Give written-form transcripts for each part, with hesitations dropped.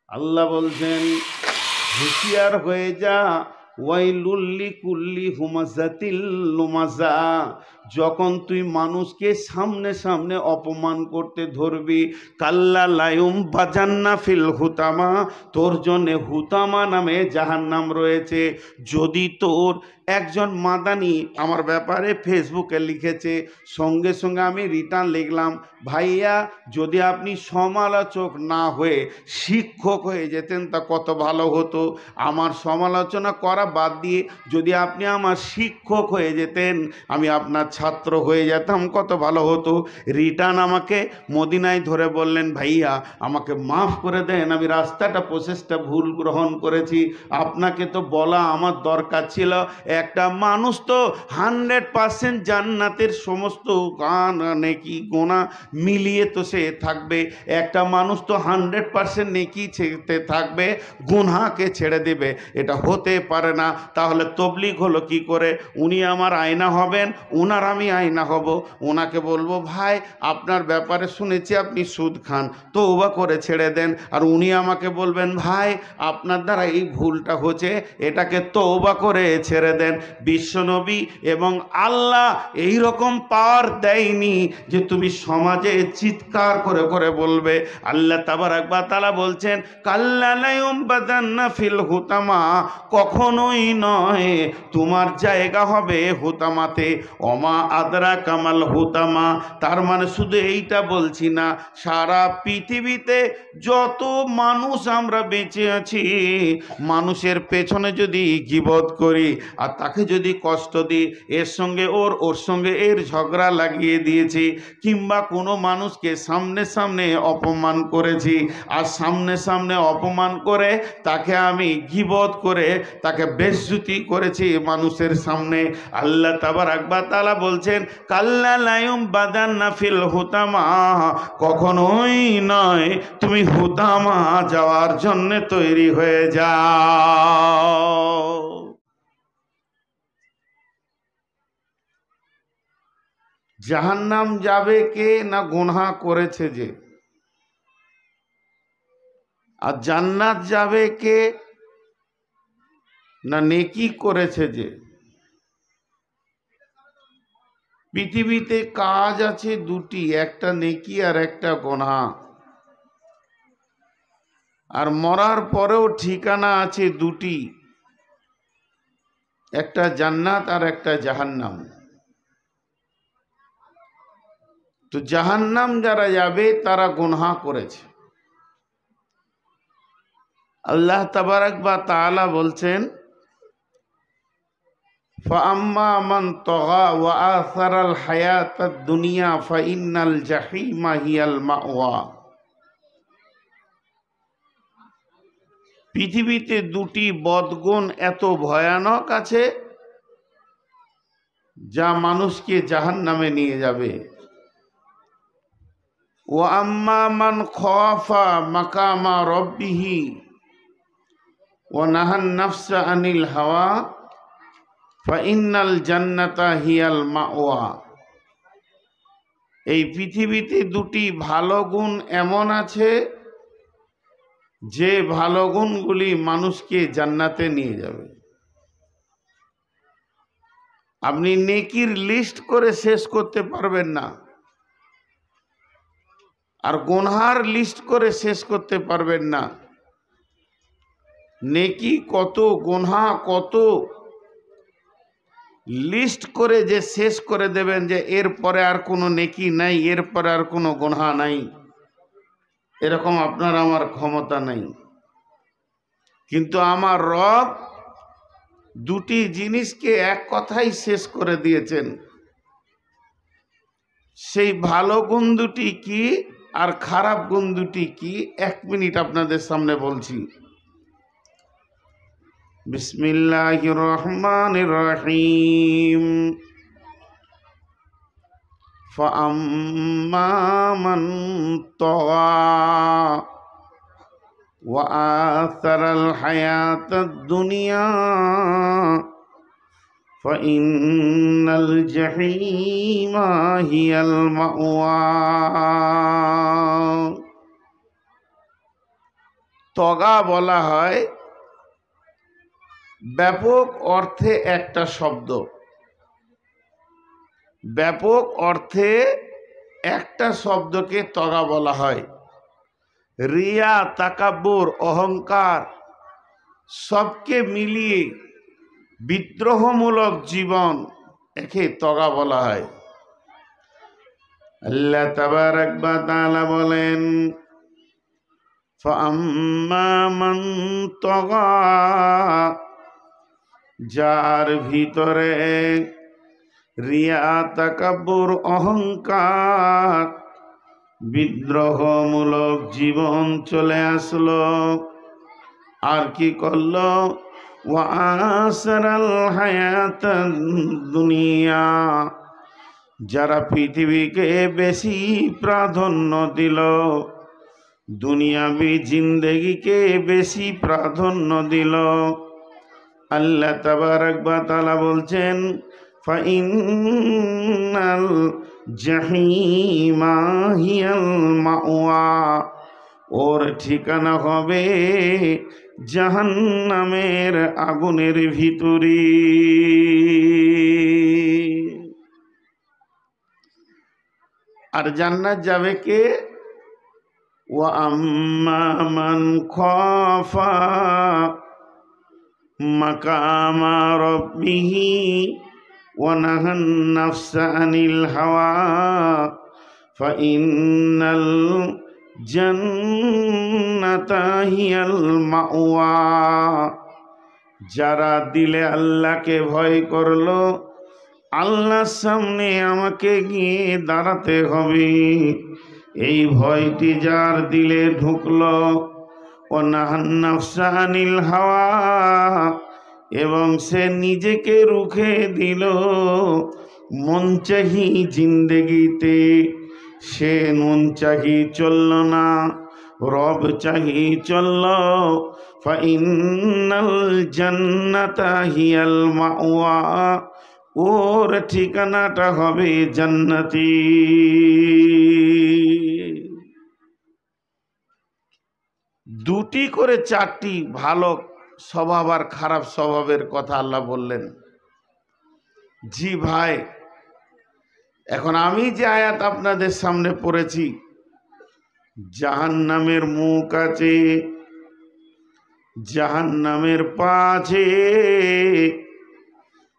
আল্লাহ বলছেন হুঁশিয়ার হয়ে যা, ওয়াইলুল্লি কুল্লি হুমাজাতিল লুমাজা। যখন তুই মানুষকে সামনে সামনে অপমান করতে ধরবি, কাল্লা লায়ুম বাজান্না ফিল হুতামা, তোর জন্যে হুতামা নামে জাহান্নাম রয়েছে। যদি তোর একজন মাদানি আমার ব্যাপারে ফেসবুকে লিখেছে, সঙ্গে সঙ্গে আমি রিটার্ন লিখলাম, ভাইয়া যদি আপনি সমালোচক না হয়ে শিক্ষক হয়ে যেতেন তা কত ভালো হতো। আমার সমালোচনা করা বাদ দিয়ে যদি আপনি আমার শিক্ষক হয়ে যেতেন, আমি আপনার ছাত্র হয়ে যেতাম, কত ভালো হতো। রিটার্ন আমাকে মদিনায় ধরে বললেন, ভাইয়া আমাকে মাফ করে দেন, আমি রাস্তাটা প্রসেসটা ভুল গ্রহণ করেছি, আপনাকে তো বলা আমার দরকার ছিল। একটা মানুষ তো 100% জান্নাতের সমস্ত গান নেকি গোনা মিলিয়ে তো সে থাকবে, একটা মানুষ তো 100% নেকি ছেড়ে থাকবে, গুনহাকে ছেড়ে দেবে, এটা হতে পারে না। তাহলে তবলিগ হলো কি করে? উনি আমার আয়না হবেন, ওনার আমি আয়না হব। ওনাকে বলবো, ভাই আপনার ব্যাপারে শুনেছি আপনি সুদ খান, তওবা করে ছেড়ে দেন। আর উনি আমাকে বলবেন, ভাই আপনার দ্বারা এই ভুলটা হচ্ছে, এটাকে তওবা করে ছেড়ে দেন। বিশ্বনবী এবং আল্লাহ এই রকম পাওয়ার দেয়নি যে তুমি সমাজে চিৎকার করে করে বলবে। আল্লাহ তাবারাক ওয়া তাআলা বলছেন, কাল্লা লায়ুম বাদান্না ফিল হুতামা, কখনোই নয়, তোমার জায়গা হবে হুতামাতে। ওমা আদরা কামাল হুতামা, তার মানে শুধু এইটা বলছি না, সারা পৃথিবীতে যত মানুষ আমরা বেঁচে আছি, মানুষের পেছনে যদি গীবত করি আর তাকে যদি কষ্ট দিই, এর সঙ্গে ওর সঙ্গে এর ঝগড়া লাগিয়ে দিয়েছি, কিংবা কোনো মানুষকে সামনে সামনে অপমান করেছি, আর সামনে সামনে অপমান করে তাকে আমি গীবত করে তাকে বেইজ্জতি করেছি মানুষের সামনে, আল্লাহ তাবারাক ওয়া তাআলা বলছেন, কাল্লা লায়ুম বাদান্না ফিল হুতামা, কখনোই নয়, তুমি হুতামা যাওয়ার জন্য তৈরি হয়ে যাও। জাহান্নাম যাবে কে? না গুনাহ করেছে যে। আর জান্নাত যাবে কে? না নেকি করেছে যে। পৃথিবীতে কাজ আছে দুটি, একটা নেকি আর একটা গুনাহ। আর মরার পরেও ঠিকানা আছে দুটি, একটা জান্নাত আর একটা জাহান্নাম। তো জাহান্নাম যারা যাবে তারা গুনাহ করেছে। আল্লাহ তাবারাক ওয়া তাআলা বলছেন, ফাআম্মা মান তাগা ওয়া আসারাল হায়াতাদ দুনিয়া ফাইন্নাল জাহিমা হিয়াল মাওয়া। পৃথিবীতে দুটি বদগুণ এত ভয়ানক আছে যা মানুষকে জাহান্নামে নিয়ে যাবে। ওয়া আম্মা মান খাফা মাকামা রাব্বিহি ওয়া নাহান নাফসা আনিল হাওয়া ফাইন্নাল জান্নাতা হিয়াল মাওয়া। এই পৃথিবীতে দুটি ভালো গুণ এমন আছে যে ভালো গুণগুলি মানুষকে জান্নাতে নিয়ে যাবে। আপনি নেকির লিস্ট করে শেষ করতে পারবেন না, আর গুনহার লিস্ট করে শেষ করতে পারবেন না। নেকি কত, গুনহা কত, লিস্ট করে যে শেষ করে দেবেন যে এরপরে আর কোনো নেকি নাই, এরপরে আর কোনো গুনহা নাই, এরকম আপনার আমার ক্ষমতা নাই। কিন্তু আমার রব দুটি জিনিসকে এক কথাই শেষ করে দিয়েছেন। সেই ভালো গুণ দুটি কি আর খারাপ গুণ দুটি কি, 1 মিনিট আপনাদের সামনে বলছি। বিসমিল্লাহির রহমানির রহিম। ফাআম্মা মান তাগা ওয়া আসারাল হায়াতাদ দুনিয়া ফাইন্নাল জাহিমা হিয়াল মাওয়া। তগা বলা হয় ব্যাপক অর্থে একটা শব্দ, ব্যাপক অর্থে একটা শব্দকে তগা বলা হয়। রিয়া, তাকাব্বুর, অহংকার সবকে মিলিয়ে বিদ্রোহমূলক জীবন একে তগা বলা হয়। আল্লাহ তাবারাক ওয়া তাআলা বলেন, ফাআম্মা মান তগা, যার ভিতরে রিয়া, তাকাব্বুর, অহংকার, বিদ্রোহমূলক জীবন চলে আসলো, আর কি করলো, ওয়া আসরাল হায়াতাদ দুনিয়া, যারা পৃথিবীকে বেশি প্রাধান্য দিল, দুনিয়াবি জিন্দেগিকে বেশি প্রাধান্য দিল, আল্লাহ তাবারাক ওয়া তাআলা বলছেন, ফাইন্নাল জাহিমা হিয়াল মাওয়া, ওর ঠিকানা হবে জাহান্নামের আগুনের ভিতরে। আর জান্নাত যাবে কে? ওয়া আম্মা মান খাফা মাকামা রাব্বিহি ওয়া নাহান নাফসা আনিল হাওয়া ফাইন্নাল জান্নাতা হিয়াল মাওয়া, যারা দিলে আল্লাহকে ভয় করলো, আল্লাহর সামনে আমাকে গিয়ে দাঁড়াতে হবে, এই ভয়টি যার দিলে ঢুকলো, ও নাহান নাফসা আনিল হাওয়া, এবং সে নিজেকে রুখে দিল মনচাহি জিন্দেগিতে, সে মন চাহি চলল না, রব চাহি চলল, ফাইন্নাল জান্নাতা হিয়াল মাওয়া, ওর ঠিকানাটা হবে জান্নাতি। দুটি করে চারটি ভালো স্বভাব আর খারাপ স্বভাবের কথা আল্লাহ বললেন। জি ভাই, এখন আমি যে আয়াত আপনাদের সামনে পড়েছি, জাহান্নামের মুখ আছে, জাহান্নামের পা আছে,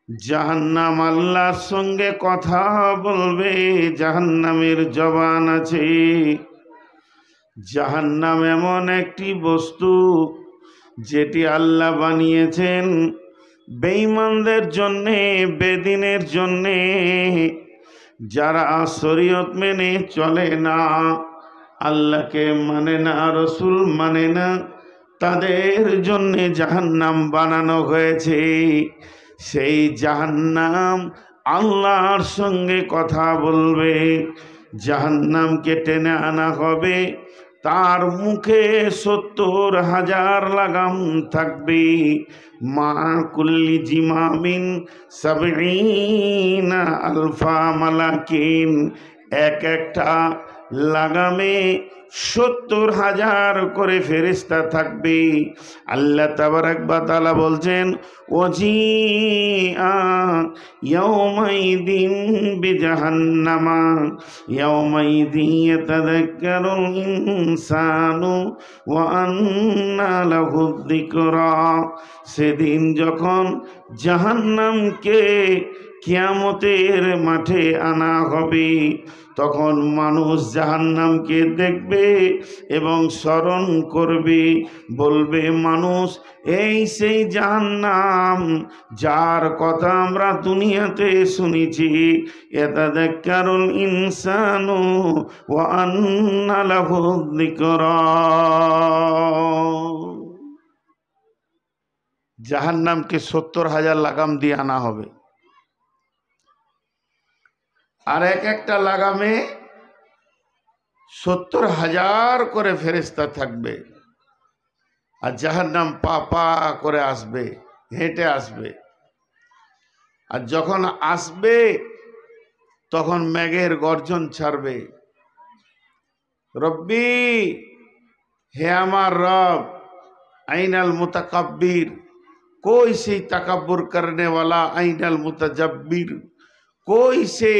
জাহান্নাম আল্লাহর সঙ্গে কথা বলবে, জাহান্নামের জবান আছে। জাহান্নাম এমন একটি বস্তু যেটি আল্লাহ বানিয়েছেন বেঈমানদের জন্যে, বেদিনের জন্যে, যারা শরীয়ত মেনে চলে না, আল্লাহকে মানে না, রসুল মানে না, তাদের জন্যে জাহান্নাম বানানো হয়েছে। সেই জাহান্নাম আল্লাহর সঙ্গে কথা বলবে, জাহান্নামকে টেনে আনা হবে, তার মুখে ৭০,০০০ লাগাম থাকবে, মা কুল্লি জিমামিন ৭০ আলফা মালাকিন, এক একটা লাগামে ৭০,০০০ করে ফেরেশতা থাকবে। আল্লাহ তাবারাক ওয়া তাআলা বলছেন, ওয়াজিআ ইয়াউমাইদিন বিজাহান্নামা ইয়াউমাইদিন ইয়াতাযাক্কারুল ইনসানু ওয়া আন্না লাহু যিকরা, সেদিন যখন জাহান্নামকে কিয়ামতের মাঠে আনা হবে, তখন মানুষ জাহান্নামকে দেখবে এবং স্মরণ করবে, বলবে মানুষ, এই সেই জাহান্নাম যার কথা আমরা দুনিয়াতে শুনেছি, ইয়াতাযাক্কারুল ইনসানু ওয়া আন্না লাহু যিকরা। জাহান্নামকে ৭০,০০০ লাগাম দিয়ে আনা হবে, আর এক একটা লাগামে ৭০,০০০ করে ফেরেশতা থাকবে। আর জাহান্নাম পা পা করে আসবে, হেঁটে আসবে। আর যখন আসবে তখন মেঘের গর্জন ছাড়বে, রব্বি, হে আমার রব, आइनल मुतकब्बिर, कोई से तकब्बुर करने वाला, आइनल मुतजब्बिर, कोई से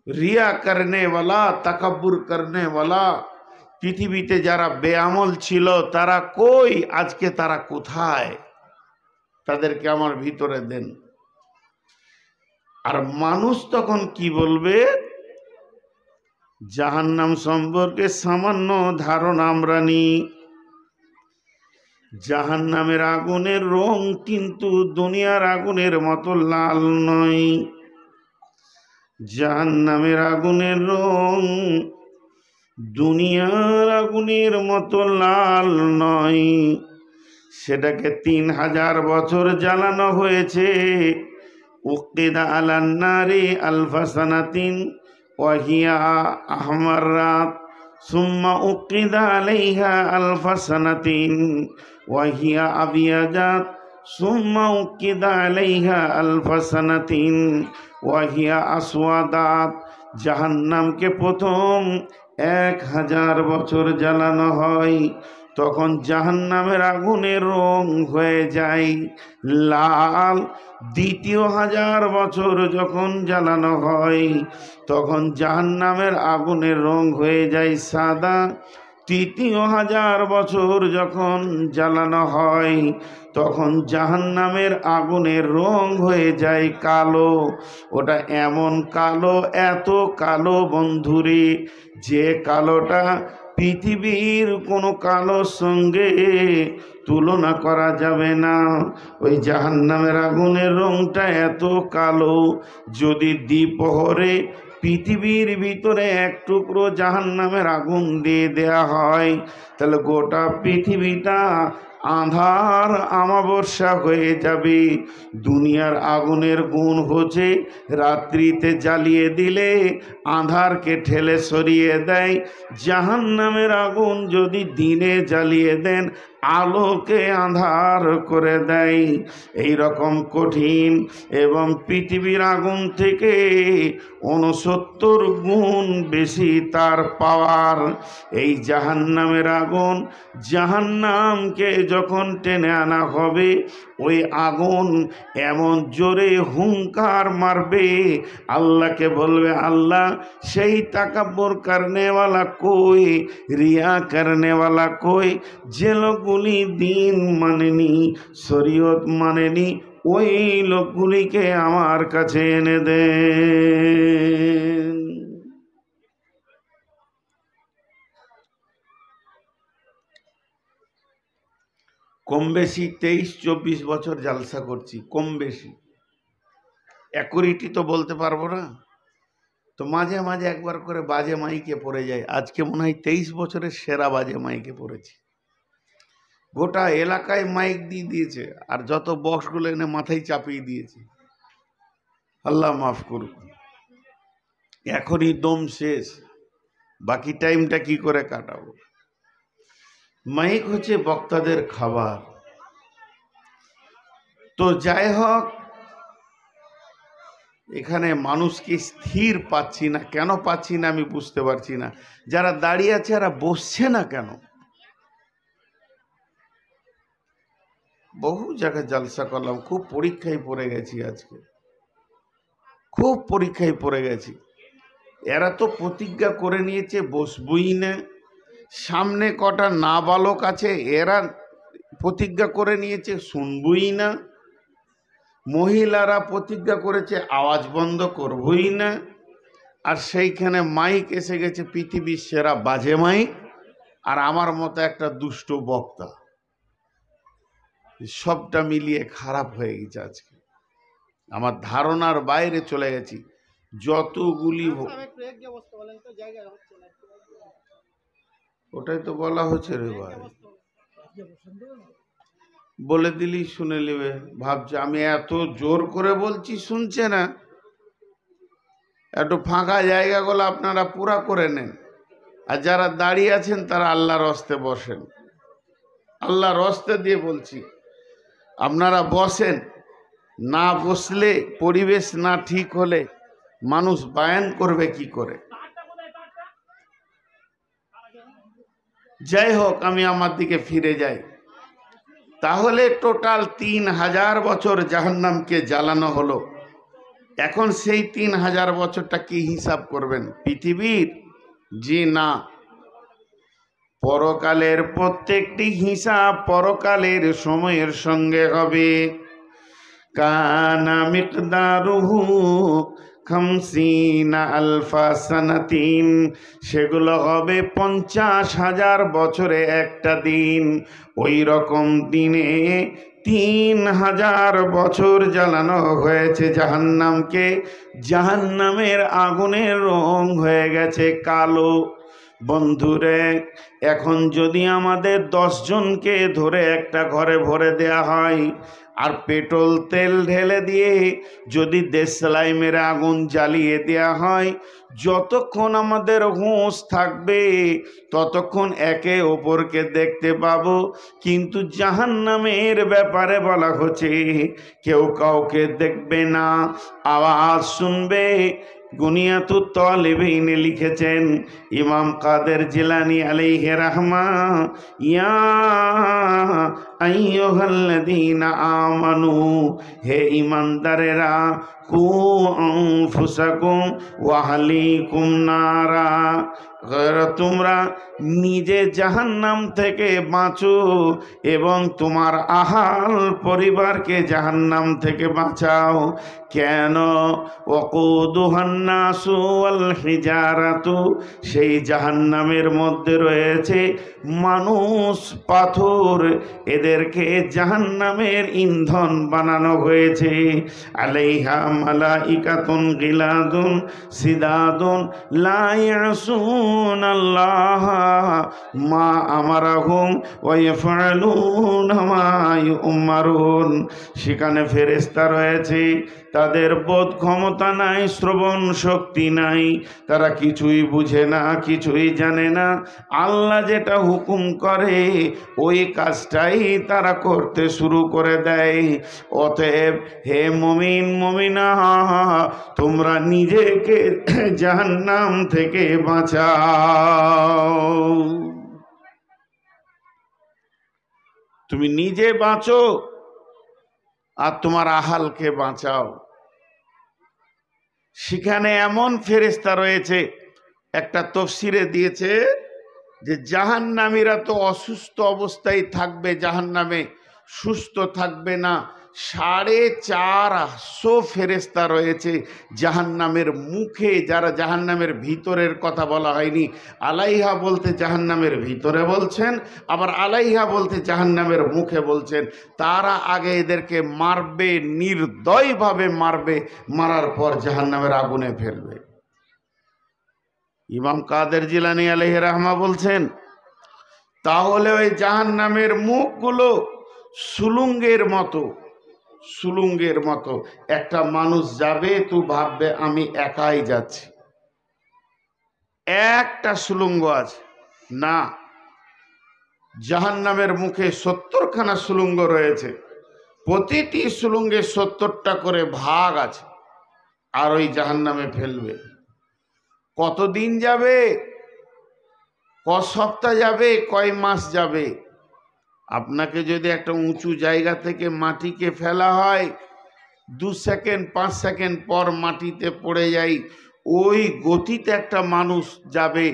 रिया करने वाला, तकब्बुर करने वाला। পৃথিবীতে যারা বেআমল ছিল তারা কই, আজকে তারা কোথায়? তাদেরকে আমার ভিতরে দেন। আর মানুষ তখন কি বলবে? জাহান্নাম সম্পর্কে সামান্য ধারণা আমরা নিই। জাহান্নামের আগুনের রং কিন্তু দুনিয়ার আগুনের মতো লাল নয়। জাহান্নামের আগুনের রং দুনিয়ার আগুনের মতো লাল নয়। সেটাকে 3000 বছর জ্বালানো হয়েছে। উকিদা আলান নারি আলফা সানাতিন ওয়া হিয়া আহমারাত সুম্মা উকিদা আলাইহা আলফা সানাতিন ওয়া হিয়া আবিয়াজাত সুম্মা উকিদা আলাইহা আলফা সানাতিন ওয়া হিয়া আসওয়াদাত। জাহান্নামকে প্রথম 1000 বছর জ্বালানো হয়, তখন জাহান্নামের আগুনের রং হয়ে যায় লাল। দ্বিতীয় 1000 বছর যখন জ্বালানো হয়, তখন জাহান্নামের আগুনের রং হয়ে যায় সাদা। তৃতীয় 1000 বছর যখন জ্বালানো হয়, তখন জাহান্নামের আগুনের রং হয়ে যায় কালো। ওটা এমন কালো, এত কালো বন্ধুরে, যে কালোটা পৃথিবীর কোনো কালোর সঙ্গে তুলনা করা যাবে না। ওই জাহান্নামের আগুনের রংটা এত কালো, যদি দ্বিপ্রহরে পৃথিবীর ভিতরে এক টুকরো জাহান্নামের আগুন দিয়ে দেয়া হয়, তাহলে গোটা পৃথিবীটা আঁধার আমাবস্যা হয়ে যাবে। দুনিয়ার আগুনের গুণ হচ্ছে রাত্রিতে জ্বালিয়ে দিলে আঁধারকে ঠেলে সরিয়ে দেয়। জাহান্নামের আগুন যদি দিনে জ্বালিয়ে দেন আলোকে আঁধার করে দেয়। এই রকম কঠিন, এবং পৃথিবীর আগুন থেকে 69 গুণ বেশি তার পাওয়ার। এই জাহান্নামের আগুন, জাহান্নামকে যখন টেনে আনা হবে, ওই আগুন এমন জোরে হুঙ্কার মারবে, আল্লাহকে বলবে, আল্লাহ সেই তাকাব্বুর করনেওয়ালা কই, রিয়া করনেওয়ালা কই, যে লোকগুলি দিন মানেনি, শরীয়ত মানেনি, ওই লোকগুলিকে আমার কাছে এনে দেন। কম বেশি 23-24 বছর জালসা করছি, কম বেশি অ্যাকুরেটি তো বলতে পারবো না, তো মাঝে মাঝে একবার করে বাজে মাইকে পড়ে যায়। আজকে মনে হয় 23 বছরের সেরা বাজে মাইকে পড়েছি। গোটা এলাকায় মাইক দিয়ে দিয়েছে, আর যত বক্সগুলো এনে মাথায় চাপিয়ে দিয়েছে। আল্লাহ মাফ করুক। এখনই দম শেষ, বাকি টাইমটা কি করে কাটাবো? মাইক হচ্ছে বক্তাদের খাবার। তো যাই হোক, এখানে মানুষকে স্থির পাচ্ছি না। কেন পাচ্ছি না আমি বুঝতে পারছি না। যারা দাঁড়িয়ে আছে এরা বসছে না কেন? বহু জায়গায় জালসা করলাম, খুব পরীক্ষায় পড়ে গেছি আজকে, খুব পরীক্ষায় পড়ে গেছি। এরা তো প্রতিজ্ঞা করে নিয়েছে বসবই না। সামনে কটা নাবালক আছে, এরা প্রতিজ্ঞা করে নিয়েছে শুনবই না। মহিলারা প্রতিজ্ঞা করেছে আওয়াজ বন্ধ করবই না। আর সেইখানে মাইক এসে গেছে পৃথিবীর সেরা বাজে মাইক, আর আমার মতো একটা দুষ্ট বক্তা। সবটা মিলিয়ে খারাপ হয়ে গেছে আজকে। আমার ধারণার বাইরে চলে গেছি। যতগুলি ওটাই তো বলা হচ্ছে রে ভাই, বলে দিলি শুনে নেবে। ভাবছে আমি এত জোর করে বলছি শুনছে না। একটু ফাঁকা জায়গাগুলো আপনারা পুরা করে নেন, আর যারা দাঁড়িয়ে আছেন তারা আল্লাহর হস্তে বসেন। আল্লাহর হস্তে দিয়ে বলছি, আপনারা বসেন। না বসলে, পরিবেশ না ঠিক হলে মানুষ বায়ান করবে কি করে? যাই হোক, আমি আমার দিকে ফিরে যাই। তাহলে টোটাল 3000 বছর জাহান্নামকে জ্বালানো হলো। এখন সেই 3000 বছরটা কি হিসাব করবেন? পৃথিবীর? জি না, পরকালের প্রত্যেকটি হিসাব পরকালের সময়ের সঙ্গে হবে। কানা মিকদারুহু খামসিনা আলফা সানাতিন, সেগুলো হবে 50,000 বছরে একটা দিন। ওই রকম দিনে 3000 বছর জ্বালানো হয়েছে জাহান্নামকে। জাহান্নামের আগুনের রং হয়ে গেছে কালো। বন্ধুরে, এখন যদি আমাদের 10 জনকে ধরে একটা ঘরে ভরে দেয়া হয় আর পেট্রোল তেল ঢেলে দিয়ে যদি দেশলাই মেরে আগুন জ্বালিয়ে দেয়া হয়, যতক্ষণ আমাদের হুঁশ থাকবে ততক্ষণ একে অপরকে দেখতে পাবো। কিন্তু জাহান্নামের ব্যাপারে বলা হচ্ছে কেউ কাউকে দেখবে না, আওয়াজ শুনবে। গুনিয়াতুত তালিবিনে লিখেছেন ইমাম কাদের জিলানী আলাইহি রাহমা, ইয়া আইয়ুহাল্লাযীনা আমানু, হে ঈমানদারেরা, কু আনফুসাকুম ওয়া আহলিকুম নারা, তোমরা নিজে জাহান্নাম থেকে বাঁচো এবং তোমার আহাল পরিবারকে জাহান্নাম থেকে বাঁচাও। কেন? ওয়াকুদুহান নাসু ওয়াল হিজারাতু, সেই জাহান্নামের মধ্যে রয়েছে মানুষ, পাথর, এদেরকে জাহান্নামের ইন্ধন বানানো হয়েছে। আলাইহা মালাইকাতুন গিলাদুন সিদাদুন লা ইয়াসুনাল্লাহ মা আমারাহুম ওয়া ইয়াফআলুনা মা ইউমারুন, সেখানে ফেরেশতা রয়েছে, তাদের বোধ ক্ষমতা নাই, শ্রবণ শক্তি নাই, তারা কিছুই বুঝে না, কিছুই জানে না। আল্লাহ যেটা হুকুম করে ওই কাজটাই তারা করতে শুরু করে দেয়। অতএব হে মুমিন মুমিনা, তোমরা নিজেকে জাহান্নাম থেকে বাঁচাও। তুমি নিজে বাঁচো আর তোমার আহালকে বাঁচাও। সেখানে এমন ফেরেশতা রয়েছে, একটা তফসিরে দিয়েছে যে জাহান্নামীরা তো অসুস্থ অবস্থায় থাকবে, জাহান্নামে সুস্থ থাকবে না। 450 ফেরেশতা রয়েছে জাহান্নামের মুখে, যারা জাহান্নামের ভিতরের কথা বলা হয়নি। আলাইহা বলতে জাহান্নামের ভিতরে বলছেন, আবার আলাইহা বলতে জাহান্নামের মুখে বলছেন। তারা আগে এদেরকে মারবে, নির্দয়ভাবে মারবে, মারার পর জাহান্নামের আগুনে ফেলবে। ইমাম কাদের জিলানী আলাইহি রাহমা বলছেন, তাহলে ওই জাহান্নামের মুখগুলো সুলুঙ্গের মতো, সুলুঙ্গের মতো। একটা মানুষ যাবে তো ভাববে আমি একাই যাচ্ছি, একটা সুলুঙ্গ আছে না, জাহান্নামের মুখে 70খানা সুলুঙ্গ রয়েছে, প্রতিটি সুলুঙ্গে 70টা করে ভাগ আছে, আর ওই জাহান্নামে ফেলবে। কতদিন যাবে? ক সপ্তাহ যাবে? কয় মাস যাবে? আপনাকে যদি একটা উঁচু জায়গা থেকে মাটিকে ফেলা হয়, 2 সেকেন্ড 5 সেকেন্ড পর মাটিতে পড়ে যাই, ওই গতিতে একটা মানুষ যাবে।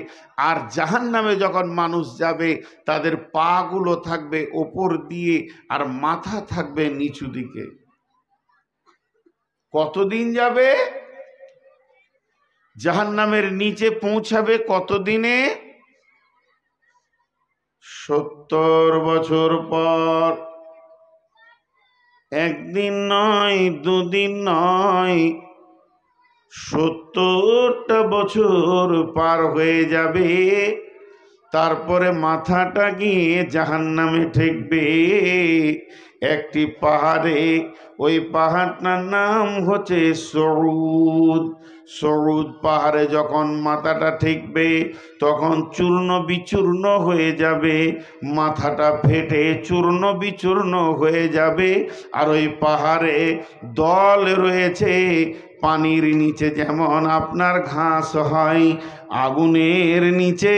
আর জাহান্নামে যখন মানুষ যাবে তাদের পা গুলো থাকবে ওপর দিয়ে আর মাথা থাকবে নিচু দিকে। কতদিন যাবে? জাহান্নামের নিচে পৌঁছাবে কতদিনে? 70 বছর পর। একদিন নয়, দুদিন নয়, 70টা বছর পার হয়ে যাবে। তারপরে মাথাটা গিয়ে জাহান্নামে ঠেকবে একটি পাহাড়ে। ওই পাহাড়টার নাম হচ্ছে সউদ। সউদ পাহাড়ে যখন মাথাটা ঠেকবে তখন চূর্ণ বিচূর্ণ হয়ে যাবে, মাথাটা ফেটে চূর্ণ বিচূর্ণ হয়ে যাবে। আর ওই পাহাড়ে দল রয়েছে পানির নিচে যেমন আপনার ঘাস হয়, আগুনের নিচে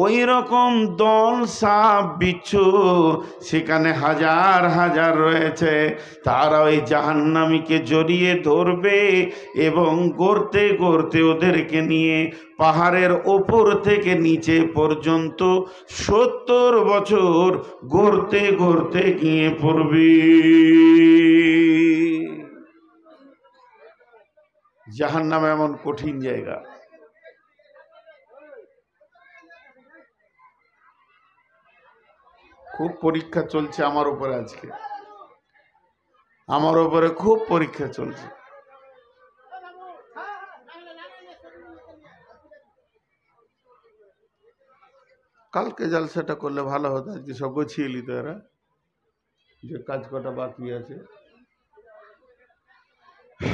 ওই রকম দল সাপ বিচ্ছু সেখানে হাজার হাজার রয়েছে। তারা ওই জাহান্নামীকে জড়িয়ে ধরবে এবং গড়তে গড়তে ওদেরকে নিয়ে পাহাড়ের ওপর থেকে নিচে পর্যন্ত 70 বছর গড়তে গড়তে গিয়ে পড়বে। জাহান্নাম এমন কঠিন জায়গা। খুব পরীক্ষা চলছে আমার উপরে, আজকে আমার উপরে খুব পরীক্ষা চলছে। কালকে জালসাটা করলে ভালো হতো, আজকে সব গুছিয়ে নিত এরা, যে কাজ কটা বাকি আছে।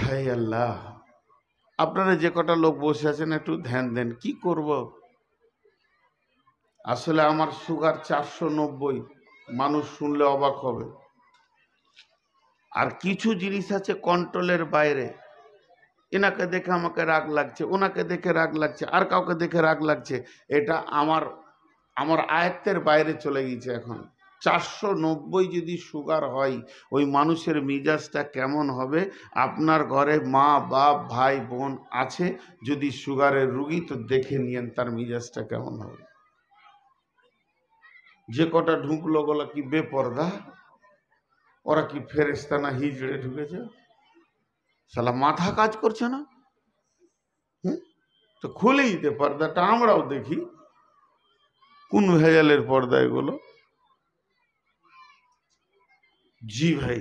হায় আল্লাহ, আপনারা যে কটা লোক বসে আছেন একটু ধ্যান দেন। কি করব, আসলে আমার সুগার 490, মানুষ শুনলে অবাক হবে। আর কিছু জিনিস আছে কন্ট্রোলের বাইরে। এনাকে দেখে আমাকে রাগ লাগছে, ওনাকে দেখে রাগ লাগছে, আর কাউকে দেখে রাগ লাগছে। এটা আমার আয়ত্তের বাইরে চলে গেছে। এখন 490 যদি সুগার হয়, ওই মানুষের মিজাজটা কেমন হবে? আপনার ঘরে মা বাপ ভাই বোন আছে যদি সুগারের রুগী, তো দেখে নিয়েন তার মিজাজটা কেমন হবে। যে কটা ঢুকলো গোলা কি বেপরদা? ওরা কি ফেরেশতা না হিজড়ে ঢুকেছে? শালা মাথা কাজ করছে না। তো খুলেই দে পর্দাটা, আমরাও দেখি কোন ভেজালের পর্দা এগুলো। জি ভাই,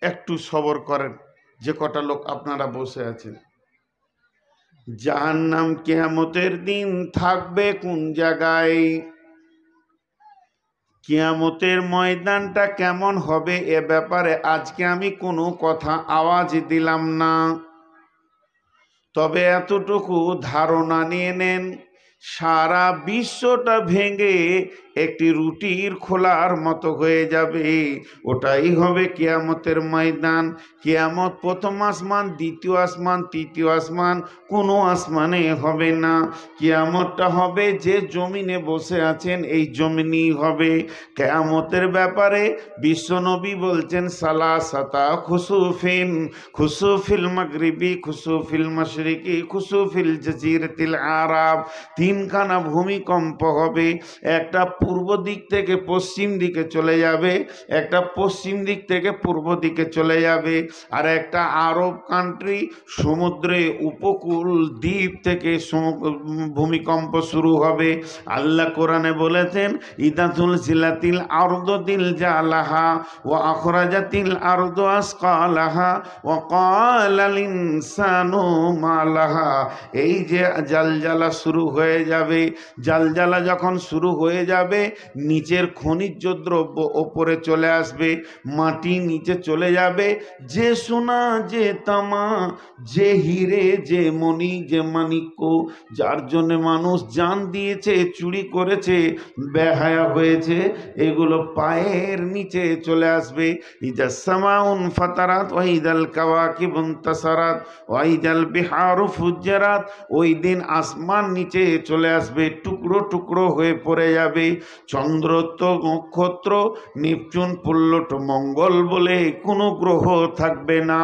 একটু সবর করেন। যে কটা লোক আপনারা বসে আছেন, জাহান্নাম কিয়ামতের দিন থাকবে কোন জায়গায়, কিয়ামতের ময়দানটা কেমন হবে, এ ব্যাপারে আজকে আমি কোনো কথা আওয়াজ দিলাম না। তবে এতটুকু ধারণা নিয়ে নেন, সারা বিশ্বটা ভেঙে একটি রুটির খোলার মতো হয়ে যাবে। ওটাই হবে কিয়ামতের ময়দান। কিয়ামত প্রথম আসমান, দ্বিতীয় আসমান, তৃতীয় আসমান, কোনো আসমানে হবে না। কিয়ামতটা হবে যে জমিনে বসে আছেন এই জমিনই হবে। কিয়ামতের ব্যাপারে বিশ্বনবী বলছেন সালাসাতা খুসুফিন, খুসুফিল মাগরিবি, খুসুফিল মাশরিকি, খুসুফিল জাজিরাতিল আরব। তিনখানা ভূমিকম্প হবে। একটা পূর্ব দিক থেকে পশ্চিম দিকে চলে যাবে, একটা পশ্চিম দিক থেকে পূর্ব দিকে চলে যাবে, আর একটা আরব কান্ট্রি সমুদ্রে উপকূল দ্বীপ থেকে ভূমিকম্প শুরু হবে। আল্লাহ কোরআনে বলেছেন ইদাতুল জিলাতিল আরদু জিলজালাহা ওয়া আখরাজাতিল আরদু আসকালাহা ওয়া ক্বালাল ইনসানু মা লাহা। এই যে জালজালা শুরু হয়ে যাবে, জালজালা যখন শুরু হয়ে যাবে, নিচের খনিজ দ্রব্য ওপরে চলে আসবে, মাটি নিচে চলে যাবে। যে সোনা, যে তামা, যে হিরে, যে মণি, যে মাণিক্য, যার জন্য মানুষ জান দিয়েছে, চুরি করেছে, বেহায়া হয়েছে, এগুলো পায়ের নিচে চলে আসবে। ইদা সামাউন ফাতারাত ওয়া ইদাল কাওয়াকিবুন তাসারাত ওয়া ইদাল বিহারু ফুজ্জারাত। ওই দিন আসমান নিচে চলে আসবে, টুকরো টুকরো হয়ে পড়ে যাবে। চন্দ্র তো, নক্ষত্র, নেপচুন, প্লুট, মঙ্গল বলে কোনো গ্রহ থাকবে না।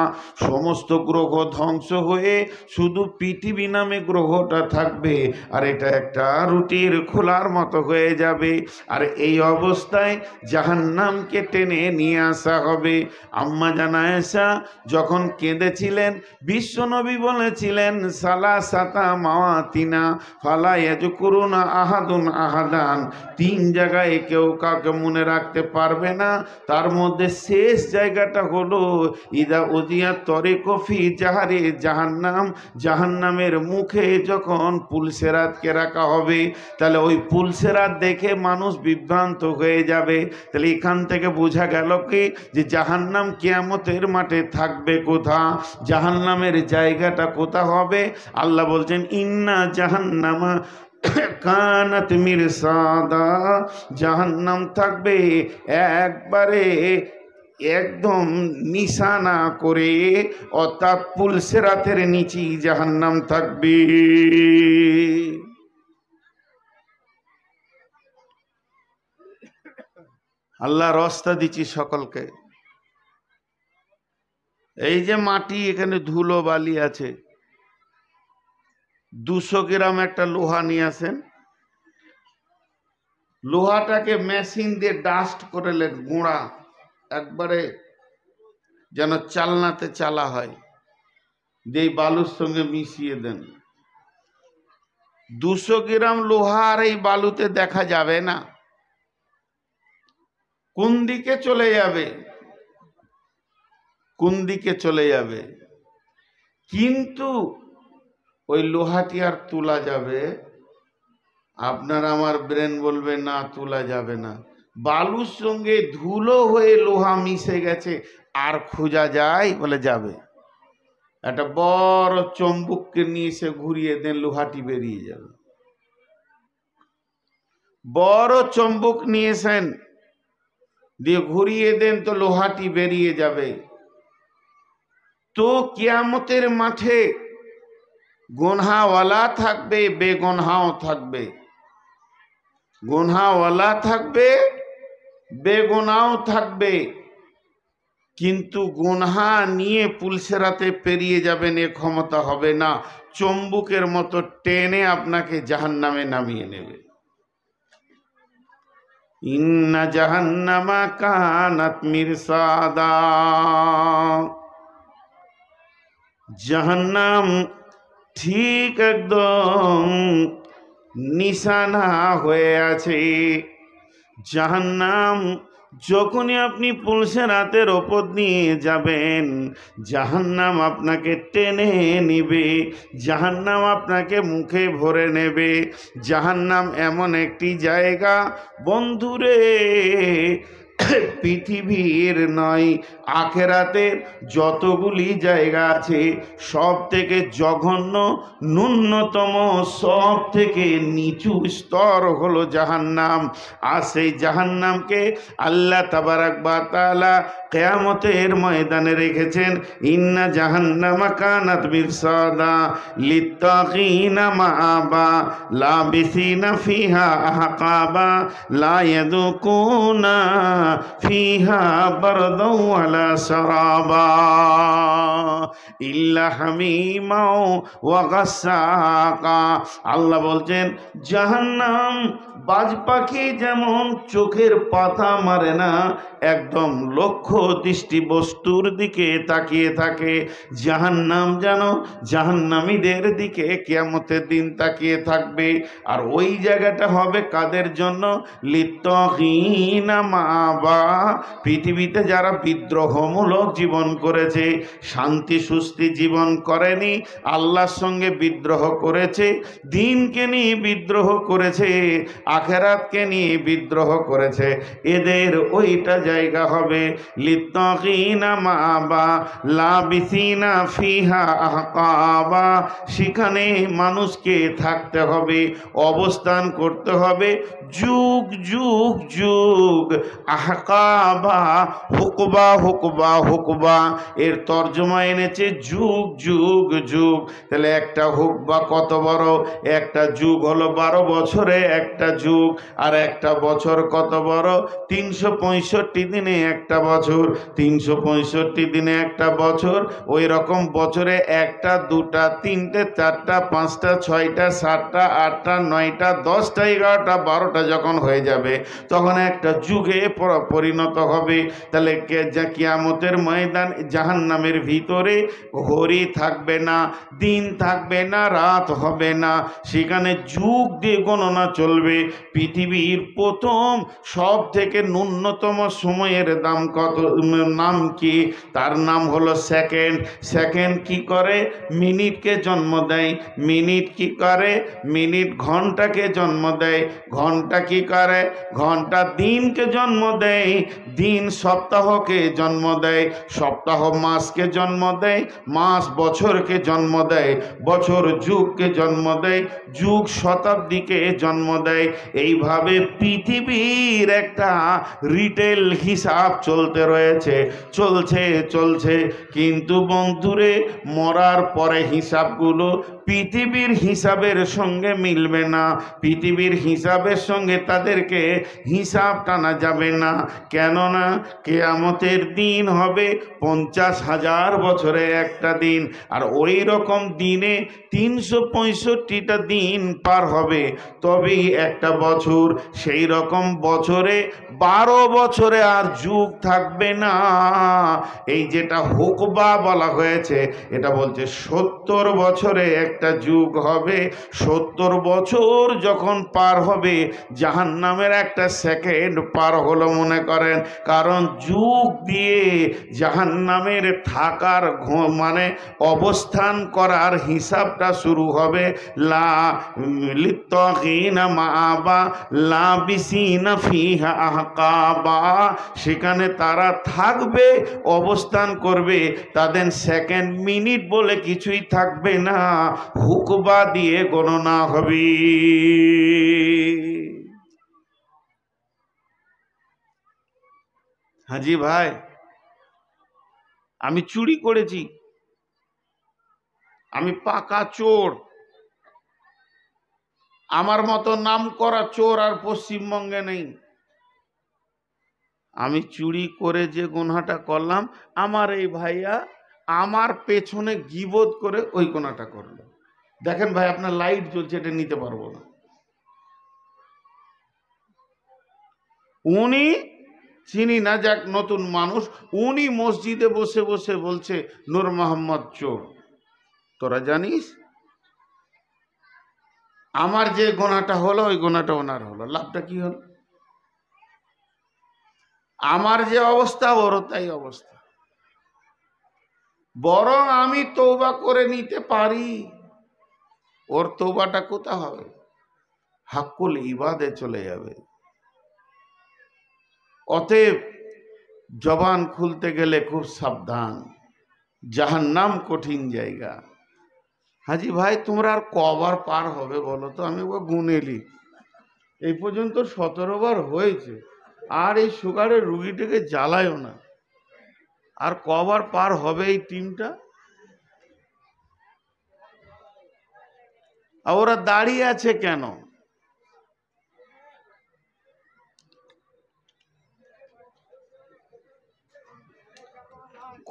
সমস্ত গ্রহ ধ্বংস হয়ে শুধু পৃথিবী নামে গ্রহটা থাকবে, আর এটা একটা রুটির খোলার মতো হয়ে যাবে। আর এই অবস্থায় জাহান্নামকে টেনে নিয়ে আসা হবে। আম্মা জান আয়েশা যখন কেঁদেছিলেন, বিশ্বনবী বলেছিলেন সালাসাতা মাওয়াতিনা ফালা ইয়াযকুরুনা আহাদুন আহাদান। 3 জায়গায় কেউ কাউকে মনে রাখতে পারবে না। তার মধ্যে শেষ জায়গাটা হলো ইদা উদিয়া তরিকু ফি জাহারি জাহান্নাম। জাহান্নামের মুখে যখন পুলসেরাতকে রাখা হবে, তাহলে ওই পুলসেরাত দেখে মানুষ বিভ্রান্ত হয়ে যাবে। তাহলে এখান থেকে বোঝা গেল কি, যে জাহান্নাম কিয়ামতের মাঠে থাকবে কোথা, জাহান্নামের জায়গাটা কোথা হবে। আল্লাহ বলছেন ইন্না জাহান্নামা কানাত মিরসাদা। জাহান্নাম থাকবে একবারে একদম নিশানা করে, অর্থাৎ পুলসেরাতের নিচেই জাহান্নাম থাকবে। আল্লাহ রাস্তা দিচ্ছি সকলকে। এই যে মাটি, এখানে ধুলো বালি আছে, 200 গ্রাম একটা লোহা নিয়ে আসেন, লোহাটাকে মেশিন দিয়ে ডাস্ট করে নেন, গুঁড়া একবারে যেন চালনাতে চালা হয়, দিয়ে বালুর সঙ্গে মিশিয়ে দেন। 200 গ্রাম লোহা আর এই বালুতে দেখা যাবে না, কোন দিকে চলে যাবে, কোন দিকে চলে যাবে। কিন্তু ওই লোহাটি আর তোলা যাবে, আপনার আমার ব্রেন বলবে না তোলা যাবে না। বালুর সঙ্গে ধুলো হয়ে লোহা মিশে গেছে, আর খোঁজা যায়? বলে যাবে। একটা বড় চম্বুককে নিয়ে এসে ঘুরিয়ে দেন, লোহাটি বেরিয়ে যাবে। বড় চম্বুক নিয়েছেন, দিয়ে ঘুরিয়ে দেন তো লোহাটি বেরিয়ে যাবে। তো কিয়ামতের মাঠে গুনহাওয়ালা থাকবে, বেগুনহাও থাকবে, গুনহাওয়ালা থাকবে, বেগুনাও থাকবে। কিন্তু গুনহা নিয়ে পুলসেরাতে পেরিয়ে যাবেন এ ক্ষমতা হবে না, চম্বুকের মতো টেনে আপনাকে জাহান্নামে নামিয়ে নেবে। ইন্না জাহান্নামা কানাত মিরসাদা, জাহান্নাম ঠিক একদম নিশানা হয়ে আছে। জাহান্নাম যখনই আপনি পুলসেরাতের ওপর নিয়ে যাবেন, জাহান্নাম আপনাকে টেনে নেবে, জাহান্নাম আপনাকে মুখে ভরে নেবে। জাহান্নাম এমন একটি জায়গা বন্ধুরে, পৃথিবীর নয় আখেরাতের যতগুলি জায়গা আছে সব থেকে জঘন্য, ন্যূনতম, সব থেকে নিচু স্তর হলো জাহান্নাম। আর সেই জাহান্নামকে আল্লাহ তাবারাক ওয়া তাআলা কিয়ামতের ময়দানে রেখেছেন। ইন্না জাহান্নামা কানাত মিরসাদা লিত্তাগিনা মাআবা লাবিসিনা ফিহা আহকাবা লা ইয়াযুকুনা ফিহা বারদাও ওয়ালা শারাবা ইল্লা হামিমাও ওয়া গাসসাকা। আল্লাহ বলছেন জাহান্নাম বাজ পাখি যেমন চোখের পাতা মারে না, একদম লক্ষ্য দৃষ্টি বস্তুর দিকে তাকিয়ে থাকে, জাহান্নাম যেন জাহান্নামীদের দিকে কিয়ামতের দিন তাকিয়ে থাকবে। আর ওই জায়গাটা হবে কাদের জন্য? লিত্তাগিনা মাআবা, পৃথিবীতে যারা বিদ্রোহমূলক জীবন করেছে, শান্তি সুস্থি জীবন করেনি, আল্লাহর সঙ্গে বিদ্রোহ করেছে, দিনকে নিয়ে বিদ্রোহ করেছে, আখেরাতকে নিয়ে বিদ্রোহ করেছে, এদের ওইটা জায়গা হবে লিত্তাগিনা মাআবা লাবিসিনা ফিহা আহকাবা। সেখানে মানুষকে থাকতে হবে, অবস্থান করতে হবে যুগ যুগ যুগ। আহকাবা হুকবা, হুকবা হুকবা এর তর্জমা এনেছে যুগ যুগ যুগ। তাহলে একটা হুকবা কত বড়? একটা যুগ হলো 12 বছরে একটা যুগ, আর একটা বছর কত বড়? 365 দিনে একটা বছর, 365 দিনে একটা বছর। ওই রকম বছরে একটা, দুটা, তিনটে, চারটা, পাঁচটা, ছয়টা, সাতটা, আটটা, নয়টা, 10টা, 11টা, 12টা যখন হয়ে যাবে তখন একটা যুগে পরিণত হবে। তাহলে কিয়ামতের ময়দান জাহান্নামের ভিতরে ঘড়ি থাকবে না, দিন থাকবে না, রাত হবে না, সেখানে যুগ দিয়ে গণনা চলবে। পৃথিবীর প্রথম সব থেকে ন্যূনতম সময়ের দাম কত? নাম কি? তার নাম হলো সেকেন্ড। সেকেন্ড কি করে? মিনিটকে জন্ম দেয়। মিনিট কি করে? মিনিট ঘন্টাকে জন্ম দেয়। ঘন্টা কি করে? ঘন্টা দিনকে জন্ম দেয়। দিন সপ্তাহকে জন্ম দেয়। সপ্তাহ মাসকে জন্ম দেয়। মাস বছরকে জন্ম দেয়। বছর যুগকে জন্ম দেয়। যুগ শতাব্দীকে জন্ম দেয়। এইভাবে পৃথিবীর একটা রিটেল হিসাব চলতে রয়েছে, চলছে। কিন্তু বন্ধুরে, মরার পরে হিসাবগুলো পৃথিবীর হিসাবের সঙ্গে মিলবে না। পৃথিবীর হিসাবের সঙ্গে তাদেরকে হিসাব টানা যাবে না। কেননা কিয়ামতের দিন হবে 50,000 বছরে একটা দিন, আর ওই রকম দিনে 365টা দিন পার হবে, তবেই একটা বছর। সেই রকম বছরে 12 বছরে আর যুগ থাকবে না। এই যেটা হুকবা বলা হয়েছে, এটা বলছে 70 বছরে একটা যুগ হবে। 70 বছর যখন পার হবে, জাহান্নামের একটা সেকেন্ড পার হলো মনে করেন। কারণ যুগ দিয়ে জাহান্নামের থাকার মানে অবস্থান করার হিসাবটা শুরু হবে। লা লিত্তাগিনা মাআবা লাবিসিনা ফিহা আহকাবা, সেখানে তারা থাকবে, অবস্থান করবে, তাদের সেকেন্ড মিনিট বলে কিছুই থাকবে না, হুকবা দিয়ে গণনা হবে। হাজি ভাই, আমি চুরি করেছি, আমি পাকা চোর, আমার মতো নাম করা চোর আর পশ্চিমবঙ্গে নেই। আমি চুরি করে যে গুনাহটা করলাম, আমার এই ভাইয়া আমার পেছনে গীবত করে ওই গুনাহটা করলো। দেখেন ভাই, আপনার লাইট জ্বলছে, এটা নিতে পারবো না। উনি চিনি না, যাক নতুন মানুষ, উনি মসজিদে বসে বসে বলছে নূর মোহাম্মদ চোর। তোরা জানিস আমার যে গোনাটা হলো ওই গোনাটা ওনার হলো, লাভটা কি হলো? আমার যে অবস্থা ওরও তাই অবস্থা। বরং আমি তওবা করে নিতে পারি, ওর তওবাটা কোথা হবে? হাক্কুল ইবাদে চলে যাবে। অতএব জবান খুলতে গেলে খুব সাবধান, জাহান্নাম কঠিন জায়গা। হাজি ভাই, তোমরা আর কবার পার হবে বলো তো? আমি ও গুনেলি, এই পর্যন্ত 17 বার হয়েছে। আর এই সুগারের রুগীটাকে জ্বালায়ও না। আর কবার পার হবে এই টিমটা? আর ওরা দাঁড়িয়ে আছে কেন?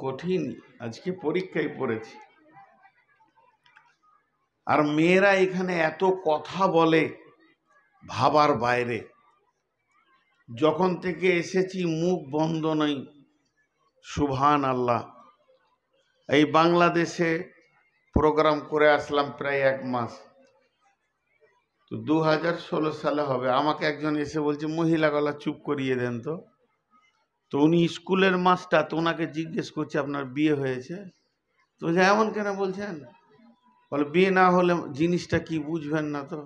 কঠিন, আজকে পরীক্ষায় পড়েছি। আর মেয়েরা এখানে এত কথা বলে ভাবার বাইরে। যখন থেকে এসেছি মুখ বন্ধ নেই, সুবহান আল্লাহ। এই বাংলাদেশে প্রোগ্রাম করে আসলাম প্রায় 1 মাস। তো 2016 সালে হবে। আমাকে একজন এসে বলছে, মহিলা গলা চুপ করিয়ে দেন তো। তো উনি স্কুলের মাস্টার, তো ওনাকে জিজ্ঞেস করছে আপনার বিয়ে হয়েছে? তো এমন কেন বলছেন? বলে বিয়ে না হলে জিনিসটা কি বুঝবেন না তো।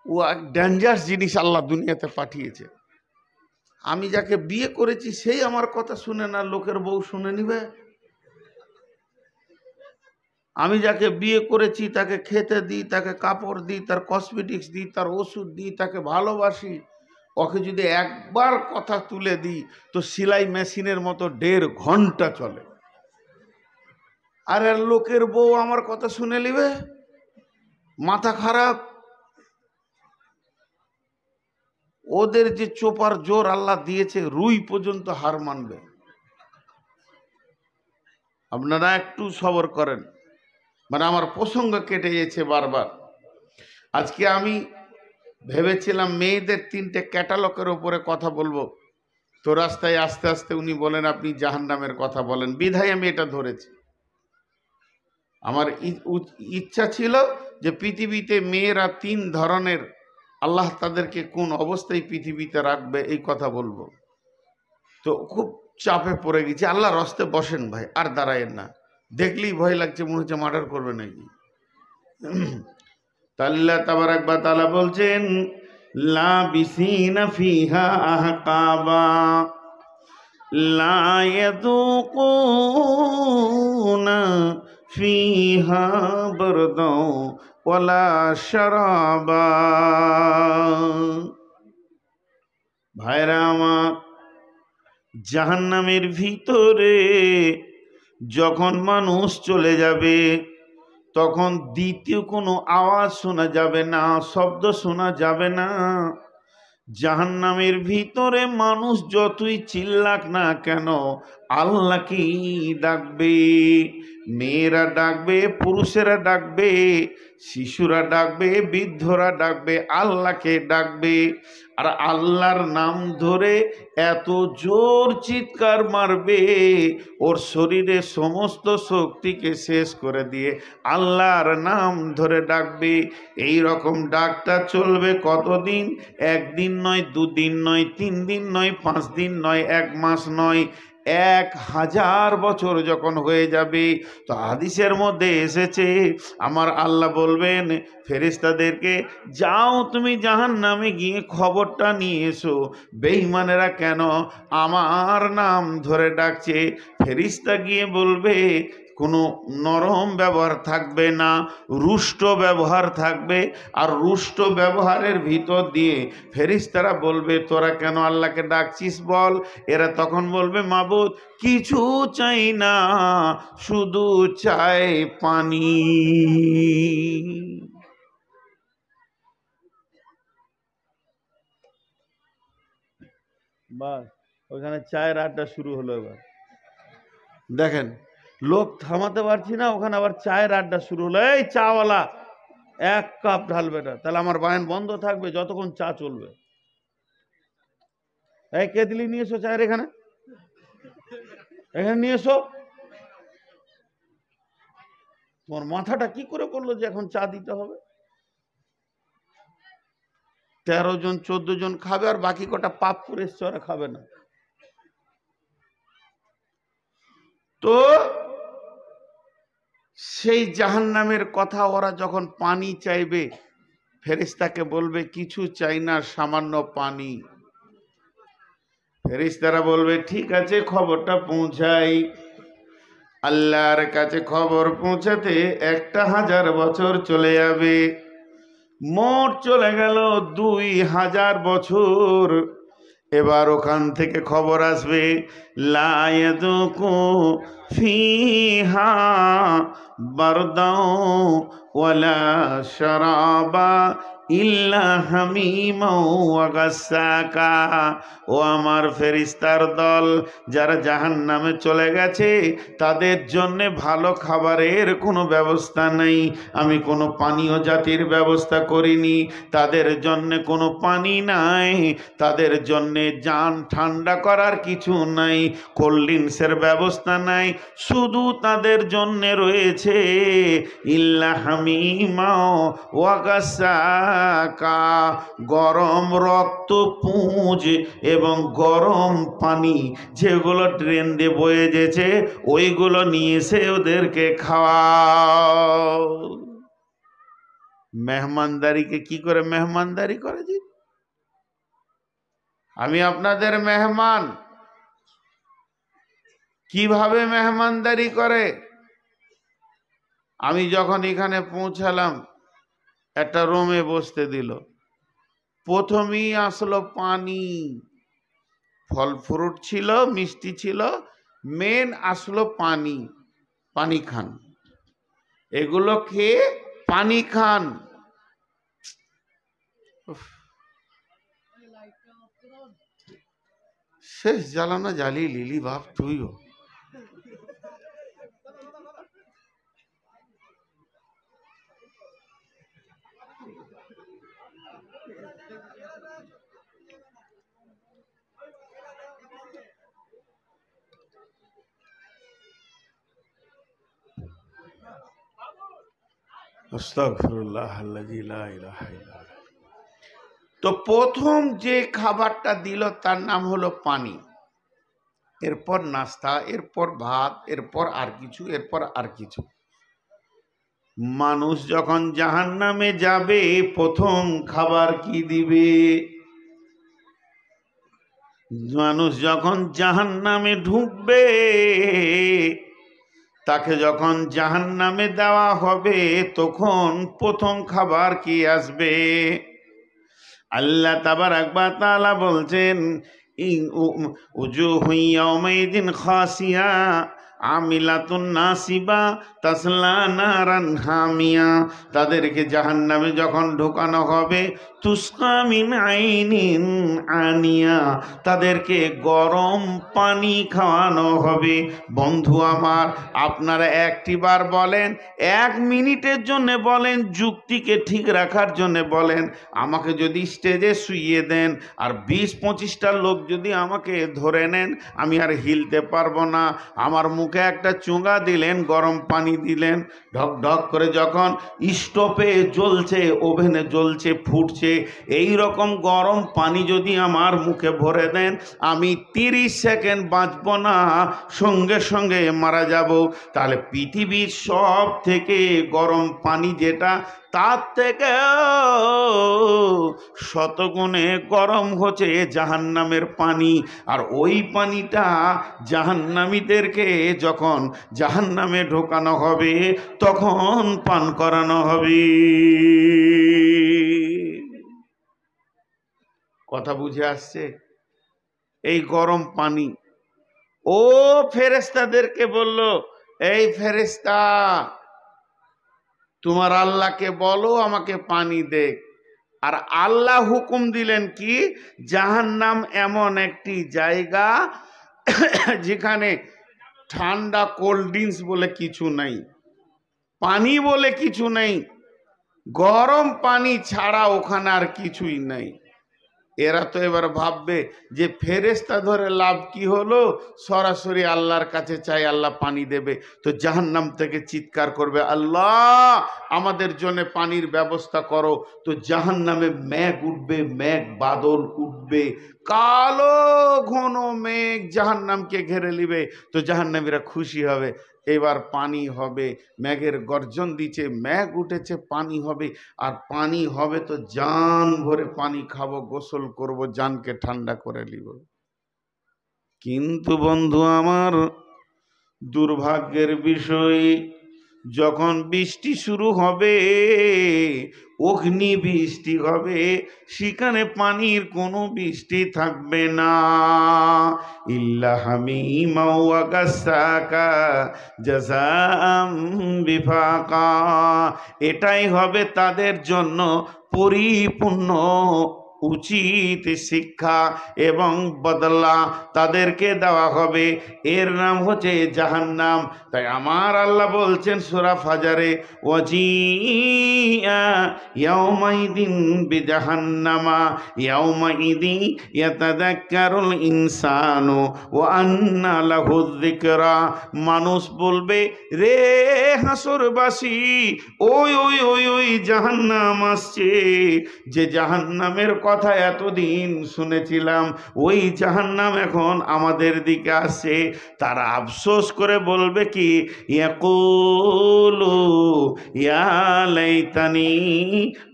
ও এক ডেঞ্জারাস জিনিস আল্লাহ দুনিয়াতে পাঠিয়েছে। আমি যাকে বিয়ে করেছি সেই আমার কথা শুনে না, লোকের বউ শুনে নিবে? আমি যাকে বিয়ে করেছি তাকে খেতে দিই, তাকে কাপড় দিই, তার কসমেটিক্স দিই, তার ওষুধ দিই, তাকে ভালোবাসি। ওকে যদি একবার কথা তুলে দিই তো সেলাই মেশিনের মতো 1.5 ঘন্টা চলে। আর লোকের বউ আমার কথা শুনে নিবে? মাথা খারাপ। ওদের যে চোপার জোর আল্লাহ দিয়েছে, রুই পর্যন্ত হার মানবে। আপনারা একটু সবর করেন। মানে আমার প্রসঙ্গ কেটে গেছে বারবার। আজকে আমি ভেবেছিলাম মেয়েদের 3টে ক্যাটালগের উপরে কথা বলবো, তো রাস্তায় আস্তে আস্তে উনি বলেন আপনি জাহান্নামের কথা বলেন, বিধায় আমি এটা ধরেছি। আমার ইচ্ছা ছিল যে পৃথিবীতে মেয়েরা 3 ধরনের, আল্লাহ তাদেরকে কোন অবস্থায় পৃথিবীতে রাখবে এই কথা বলবো। তো খুব চাপে পড়ে গেছি। আল্লাহর রাস্তায় বসেন ভাই, আর দাঁড়ায়েন না। দেখলেই ভয় লাগছে, মনে হচ্ছে মার্ডার করবে নাকি। আল্লাহ তাবারাক ওয়া তাআলা বলছেন লাবিসিনা ফিহা আহকাবা লা ইয়াযুকুনা ফিহা বারদাও ওয়ালা শারাবা। ভাইরা আমার, জাহান্নামের ভিতরে যখন মানুষ চলে যাবে তখন দ্বিতীয় কোনো আওয়াজ শোনা যাবে না, শব্দ শোনা যাবে না। জাহান্নামের ভিতরে মানুষ যতই চিল্লাক না কেন আল্লাহকেই ডাকবে। মেয়েরা ডাকবে, পুরুষেরা ডাকবে, শিশুরা ডাকবে, বৃদ্ধরা ডাকবে, আল্লাহকে ডাকবে। আর আল্লাহর নাম ধরে এত জোর চিৎকার মারবে, ওর শরীরে সমস্ত শক্তিকে শেষ করে দিয়ে আল্লাহর নাম ধরে ডাকবে। এই রকম ডাকটা চলবে কতদিন? একদিন নয়, দুদিন নয়, 3 দিন নয়, 5 দিন নয়, 1 মাস নয়, 1000 বছর যখন হয়ে যাবে। তো হাদিসের মধ্যে এসেছে, আমার আল্লাহ বলবেন ফেরেশতাদেরকে, যাও তুমি জাহান্নামে গিয়ে খবরটা নিয়ে এসো, বেঈমানেরা কেন আমার নাম ধরে ডাকছে। ফেরেশতা গিয়ে বলবে, কোনো নরম ব্যবহার থাকবে না, রুষ্ট ব্যবহার থাকবে। আর রুষ্ট ব্যবহারের ভিতর দিয়ে ফেরেশতারা বলবে, তোরা কেন আল্লাহকে ডাকছিস বল। এরা তখন বলবে, মাবুদ কিছু চাই না, শুধু চাই পানি। বাস, ওখানে চায়ের আড্ডা শুরু হলো। এবার দেখেন, লোক থামাতে পারছি না, ওখানে আবার চায়ের আড্ডা শুরু হলো। এই চাওয়ালা 1 কাপ ঢালবে না, তাহলে আমার বায়ান বন্ধ থাকবে যতক্ষণ চা চলবে। এই কেতলি নিয়ে এসো চায়ের, এখানে নিয়ে এসো। তোমার মাথাটা কি করে পড়লো যে এখন চা দিতে হবে? 13 জন 14 জন খাবে, আর বাকি কটা পাপ করে এসছে, ওরা খাবে না। তো সেই জাহান্নামের কথা ওরা যখন পানি চাইবে, ফেরেশতাকে বলবে কিছু চাই না, সামান্য পানি। ফেরেশতারা বলবে ঠিক আছে, খবরটা পৌঁছাই। আল্লাহর কাছে খবর পৌঁছাতে 1000 বছর চলে যাবে। মোট চলে গেল 2000 বছর। এবার ওখান থেকে খবর আসবে, লা ইয়াযুকু ফিহা বারদাও ওয়ালা শারাবা ইল্লা হামিমাও ওয়া গাসসাকা। ও আমার ফেরেশতার দল, যারা জাহান্নামে চলে গেছে তাদের জন্য ভালো খাবারের কোনো ব্যবস্থা নেই, আমি কোনো পানীয় জাতির ব্যবস্থা করিনি। তাদের জন্য কোনো পানি নাই, তাদের জন্য জান ঠান্ডা করার কিছু নাই, কোল্ড ড্রিঙ্কসের ব্যবস্থা নাই। শুধু তাদের জন্য রয়েছে ইল্লা হামিমাও ওয়া গাসসাকা, গরম রক্ত পুঁজ এবং গরম পানি, যেগুলো ট্রেন দিয়ে বয়ে যেছে ওইগুলো নিয়ে এসে ওদেরকে খাওয়াও। মেহমানদারিকে কি করে মেহমানদারি করে? জি, আমি আপনাদের মেহমান। কিভাবে মেহমানদারি করে? আমি যখন এখানে পৌঁছালাম, একটা রুমে বসতে দিল। প্রথমেই আসলো পানি, ফল ফ্রুট ছিল, মিষ্টি ছিল, মেন আসলো পানি। পানি খান, এগুলো খেয়ে পানি খান। শেষ জ্বালানো জ্বালিয়ে লিলি বাপ তুইও। তো প্রথম যে খাবারটা দিল তার নাম হলো পানি, এরপর নাস্তা, এরপর ভাত, এরপর আর কিছু, এরপর আর কিছু। মানুষ যখন জাহান্নামে যাবে প্রথম খাবার কি দিবে? মানুষ যখন জাহান্নামে ঢুকবে তাকে যখন জাহান্নামে দেওয়া হবে তখন প্রথম খাবার কি আসবে? আল্লাহ তাবারাক ওয়া তাআলা বলছেন, উজুহু ইয়াওমাইদিন খাসিয়া আমিলাতুন নাসিবা তাসলা নারান হামিয়া। তাদেরকে জাহান্নামে যখন ঢোকানো হবে, তুসকা মিন আইনিন আনিয়া, তাদেরকে গরম পানি খাওয়ানো হবে। বন্ধু আমার, আপনারা একটিবার বলেন, 1 মিনিটের জন্য বলেন, যুক্তিকে ঠিক রাখার জন্য বলেন, আমাকে যদি স্টেজে শুইয়ে দেন আর 20-25টা লোক যদি আমাকে ধরে নেন, আমি আর হিলতে পারবো না। আমার মুখে একটা চুঙা দিলেন, গরম পানি দিলেন, ঢক ঢক করে যখন স্টোভে জ্বলছে, ওভেনে জ্বলছে, ফুটছে, এই রকম গরম পানি যদি আমার মুখে ভরে দেন, আমি 30 সেকেন্ড বাঁচব না, সঙ্গে সঙ্গে মারা যাব। তাহলে পৃথিবীর সব থেকে গরম পানি যেটা, তার থেকে শতগুণে গরম হচ্ছে জাহান্নামের পানি। আর ওই পানিটা জাহান্নামীদেরকে যখন জাহান্নামে ঢোকানো হবে তখন পান করানো হবে। কথা বুঝে আসছে? এই গরম পানি, ও ফেরেশতাদেরকে বলল, এই ফেরেশতা, তোমার আল্লাহকে বলো আমাকে পানি দে। আর আল্লাহ হুকুম দিলেন কি, জাহান্নাম এমন একটি জায়গা যেখানে ঠান্ডা কোল্ড ড্রিঙ্কস বলে কিছু নাই, পানি বলে কিছু নেই, গরম পানি ছাড়া ওখানে আর কিছুই নাই। এরা তো এবার ভাববে যে ফেরেশতা ধরে লাভ কি হলো, সরাসরি আল্লাহর কাছে চাই, আল্লাহ পানি দেবে। তো জাহান্নাম থেকে চিৎকার করবে, আল্লাহ আমাদের জন্য পানির ব্যবস্থা করো। তো জাহান্নামে মেঘ উঠবে, মেঘ বাদল উঠবে, কালো ঘন মেঘ জাহান্নামকে ঘিরে নিবে। তো জাহান্নামীরা খুশি হবে, এবার পানি হবে। মেঘের গর্জন দিচ্ছে, মেঘ উঠেছে, পানি হবে। আর পানি হবে তো জান ভরে পানি খাবো, গোসল করব, জানকে ঠান্ডা করে নিব। কিন্তু বন্ধু আমার, দুর্ভাগ্যের বিষয়, যখন বৃষ্টি শুরু হবে, অগ্নি বৃষ্টি হবে, সেখানে পানির কোনো বৃষ্টি থাকবে না। ইল্লা হামিমা ওয়া গাসসাকা জাযাআম বিফাকা। এটাই হবে তাদের জন্য পরিপূর্ণ উচিত শিক্ষা এবং বদলা তাদেরকে দেওয়া হবে। এর নাম হচ্ছে জাহান্নাম। তাই আমার আল্লাহ বলছেন সূরা ফাজারে, ওয়াজিআ ইয়াউমাইদিন বিজাহান্নামা ইয়াউমাইদি ইয়াতাযাক্কারুল ইনসানু ওয়া আন্না লাহু যিকরা। মানুষ বলবে, রে হাসরবাসী, ওই ওই ওই ওই জাহান্নাম আসছে, যে জাহান্নামের কথা এতদিন শুনেছিলাম, ওই জাহান্নাম এখন আমাদের দিকে আসে। তারা আফসোস করে বলবে কি, ইয়াকুলু ইয়া লাইতানি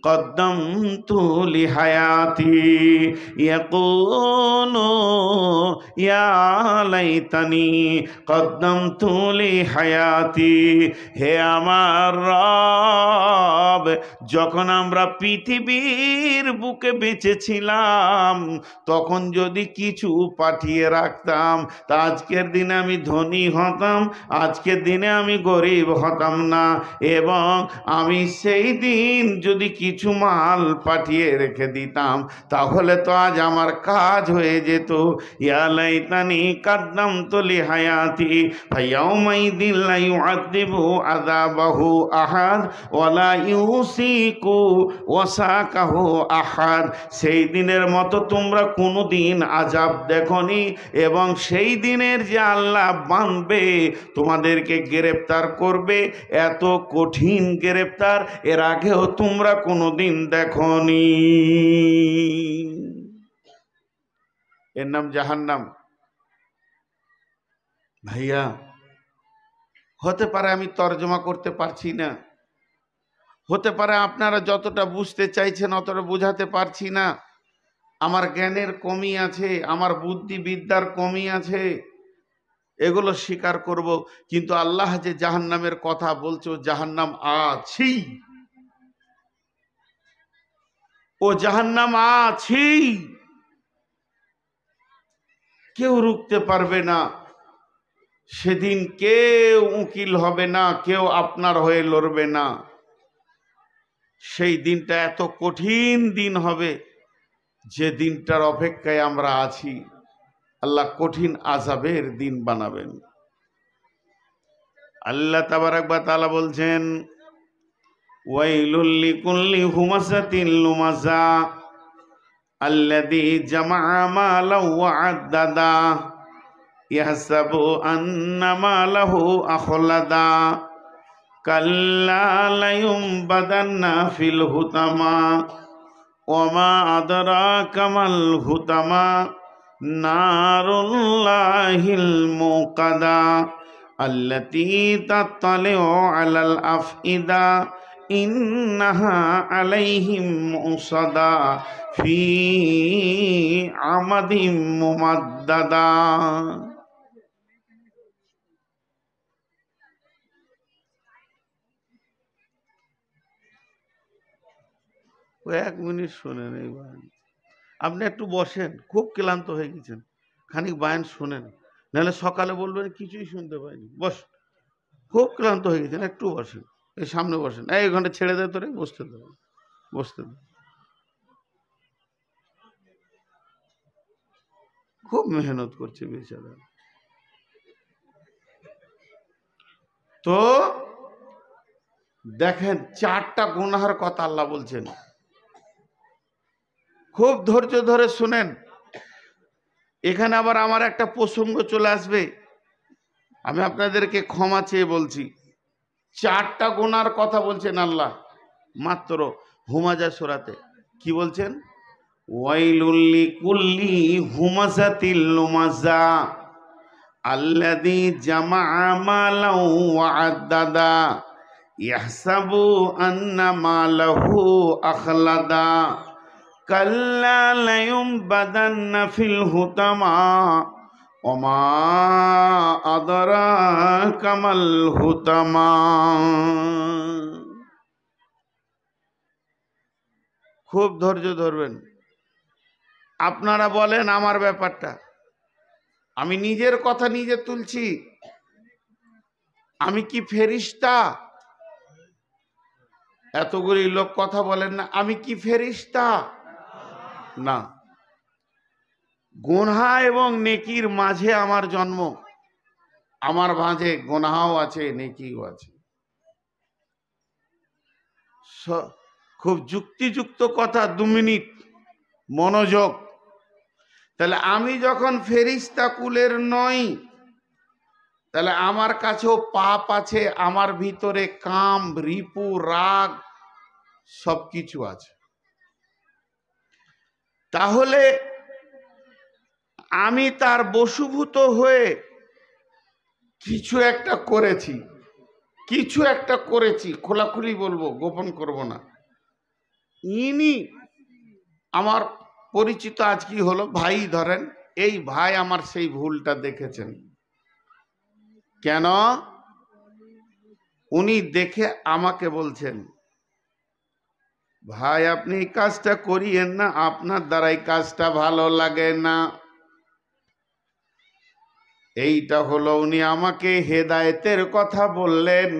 কদ্দামতু লিহায়াতি, ইয়াকুলু ইয়া লাইতানি কদ্দামতু লিহায়াতি। হে আমার রব, যখন আমরা পৃথিবীর বুকে বেঁচেছিলাম তখন যদি কিছু পাঠিয়ে রাখতাম, তা আজকের দিনে আমি ধনী হতাম, আজকের দিনে আমি গরিব হতাম না। এবং আমি সেই দিন যদি কিছু মাল পাঠিয়ে রেখে দিতাম, তাহলে তো আজ আমার কাজ হয়ে যেত। ইয়া লাইতানি কাদ্দামতু লিহায়াতি ফায়াউমাইদিন লা ইউআযযিবু আযাবাহু আহাদ ওয়ালা ইউসিকু ওয়াসাকাহু আহাদ। সেই দিনের মতো তোমরা কোনো দিন আযাব দেখনি, এবং সেই দিনের যে আল্লাহ বাঁধবে, তোমাদেরকে গ্রেফতার করবে, এত কঠিন গ্রেফতার এর আগেও তোমরা কোনো দিন দেখনি। এর নাম জাহান্নাম। ভাইয়া, হতে পারে আমি তর্জমা করতে পারছি না, হতে পারে আপনারা যতটা বুঝতে চাইছেন অতটা বোঝাতে পারছি না, আমার জ্ঞানের কমি আছে, আমার বুদ্ধিবিদ্যার কমি আছে। এগুলো স্বীকার করব, কিন্তু আল্লাহ যে জাহান্নামের কথা বলছে, ও জাহান্নাম আছেই, ও জাহান্নাম আছেই, কেউ রুখতে পারবে না। সেদিন কেউ উকিল হবে না, কেউ আপনার হয়ে লড়বে না। সেই দিনটা এত কঠিন দিন হবে, যে দিনটার অপেক্ষায় আমরা আছি। আল্লাহ কঠিন আযাবের দিন বানাবেন। আল্লাহ তাবারাক ওয়া তাআলা বলছেন, ওয়াইলুল লিকুল্লি হুমাযাতিল লুমাযা আল্লাযী জামা'a মালাও ওয়া আদ্দাদা ইয়াহসাবু আন্না মালাহু আখলাদা কাল্লা লায়ুমবাদান্না ফিল হুতামা ওয়া মা আদরাকা মাল হুতামা নারুল্লাহিল মুকাদা আল্লাতী তাত্তালিউ আলাল আফইদা ইন্নাহা আলাইহিম মুসাদা ফি আমাদিম মুমাদ্দাদা। এক মিনিট শোনেন এই বায়ান। আপনি একটু বসেন, খুব ক্লান্ত হয়ে গেছেন, খানিক বায়ান শোনেন, নাহলে সকালে বলবেন কিছুই শুনতে পাইনি। বস, খুব ক্লান্ত হয়ে গেছেন, একটু বসেন, এই সামনে বসেন। এই ঘন্টা ছেড়ে দেয় তোরে, বসতে দেবো, বসতে দেবো। খুব মেহনত করছে বেচারা। তো দেখেন, 4টা গুনাহের কথা আল্লাহ বলছেন, খুব ধৈর্য ধরে শুনেন। এখানে আবার আমার একটা প্রসঙ্গ চলে আসবে, আমি আপনাদেরকে ক্ষমা চেয়ে বলছি। 4টা গুনার কথা বলছেন আল্লাহ মাত্র হুমাযা সূরাতে। কি বলছেন? ওয়াইলুল লিকুল্লি হুমাযাতিল লুমাযা আল্লাযী জামা'a মালাও ওয়া আদ্দাদা ইয়াহসাবু আন্না মালাহু আখলাদা কাল্লা লায়ুমবাদান্না ফিল হুতামা ওয়া মা আদরাকা মাল হুতামা। খুব ধৈর্য ধরবেন। আপনারা বলেন আমার ব্যাপারটা, আমি নিজের কথা নিজে তুলছি, আমি কি ফেরেশতা? এতগুলি লোক কথা বলেন না, আমি কি ফেরেশতা? না। গুনাহ এবং নেকির মাঝে আমার জন্ম, আমার মাঝে গুনাহও আছে, নেকিও আছে। খুব যুক্তিযুক্ত কথা, 2 মিনিট মনোযোগ। তাহলে আমি যখন ফেরেশতা কুলের নই, তাহলে আমার কাছেও পাপ আছে, আমার ভিতরে কাম, রিপু, রাগ সবকিছু আছে। তাহলে আমি তার বশীভূত হয়ে কিছু একটা করেছি, কিছু একটা করেছি, খোলাখুলি বলবো, গোপন করব না। ইনি আমার পরিচিত, আজ কি হলো, ভাই ধরেন, এই ভাই আমার সেই ভুলটা দেখেছেন। কেন? উনি দেখে আমাকে বলছেন, ভাই আপনি এই কাজটা করিয়েন না, আপনার দ্বারা এই কাজটা ভালো লাগে না। এইটা হলো উনি আমাকে হেদায়েতের কথা বললেন,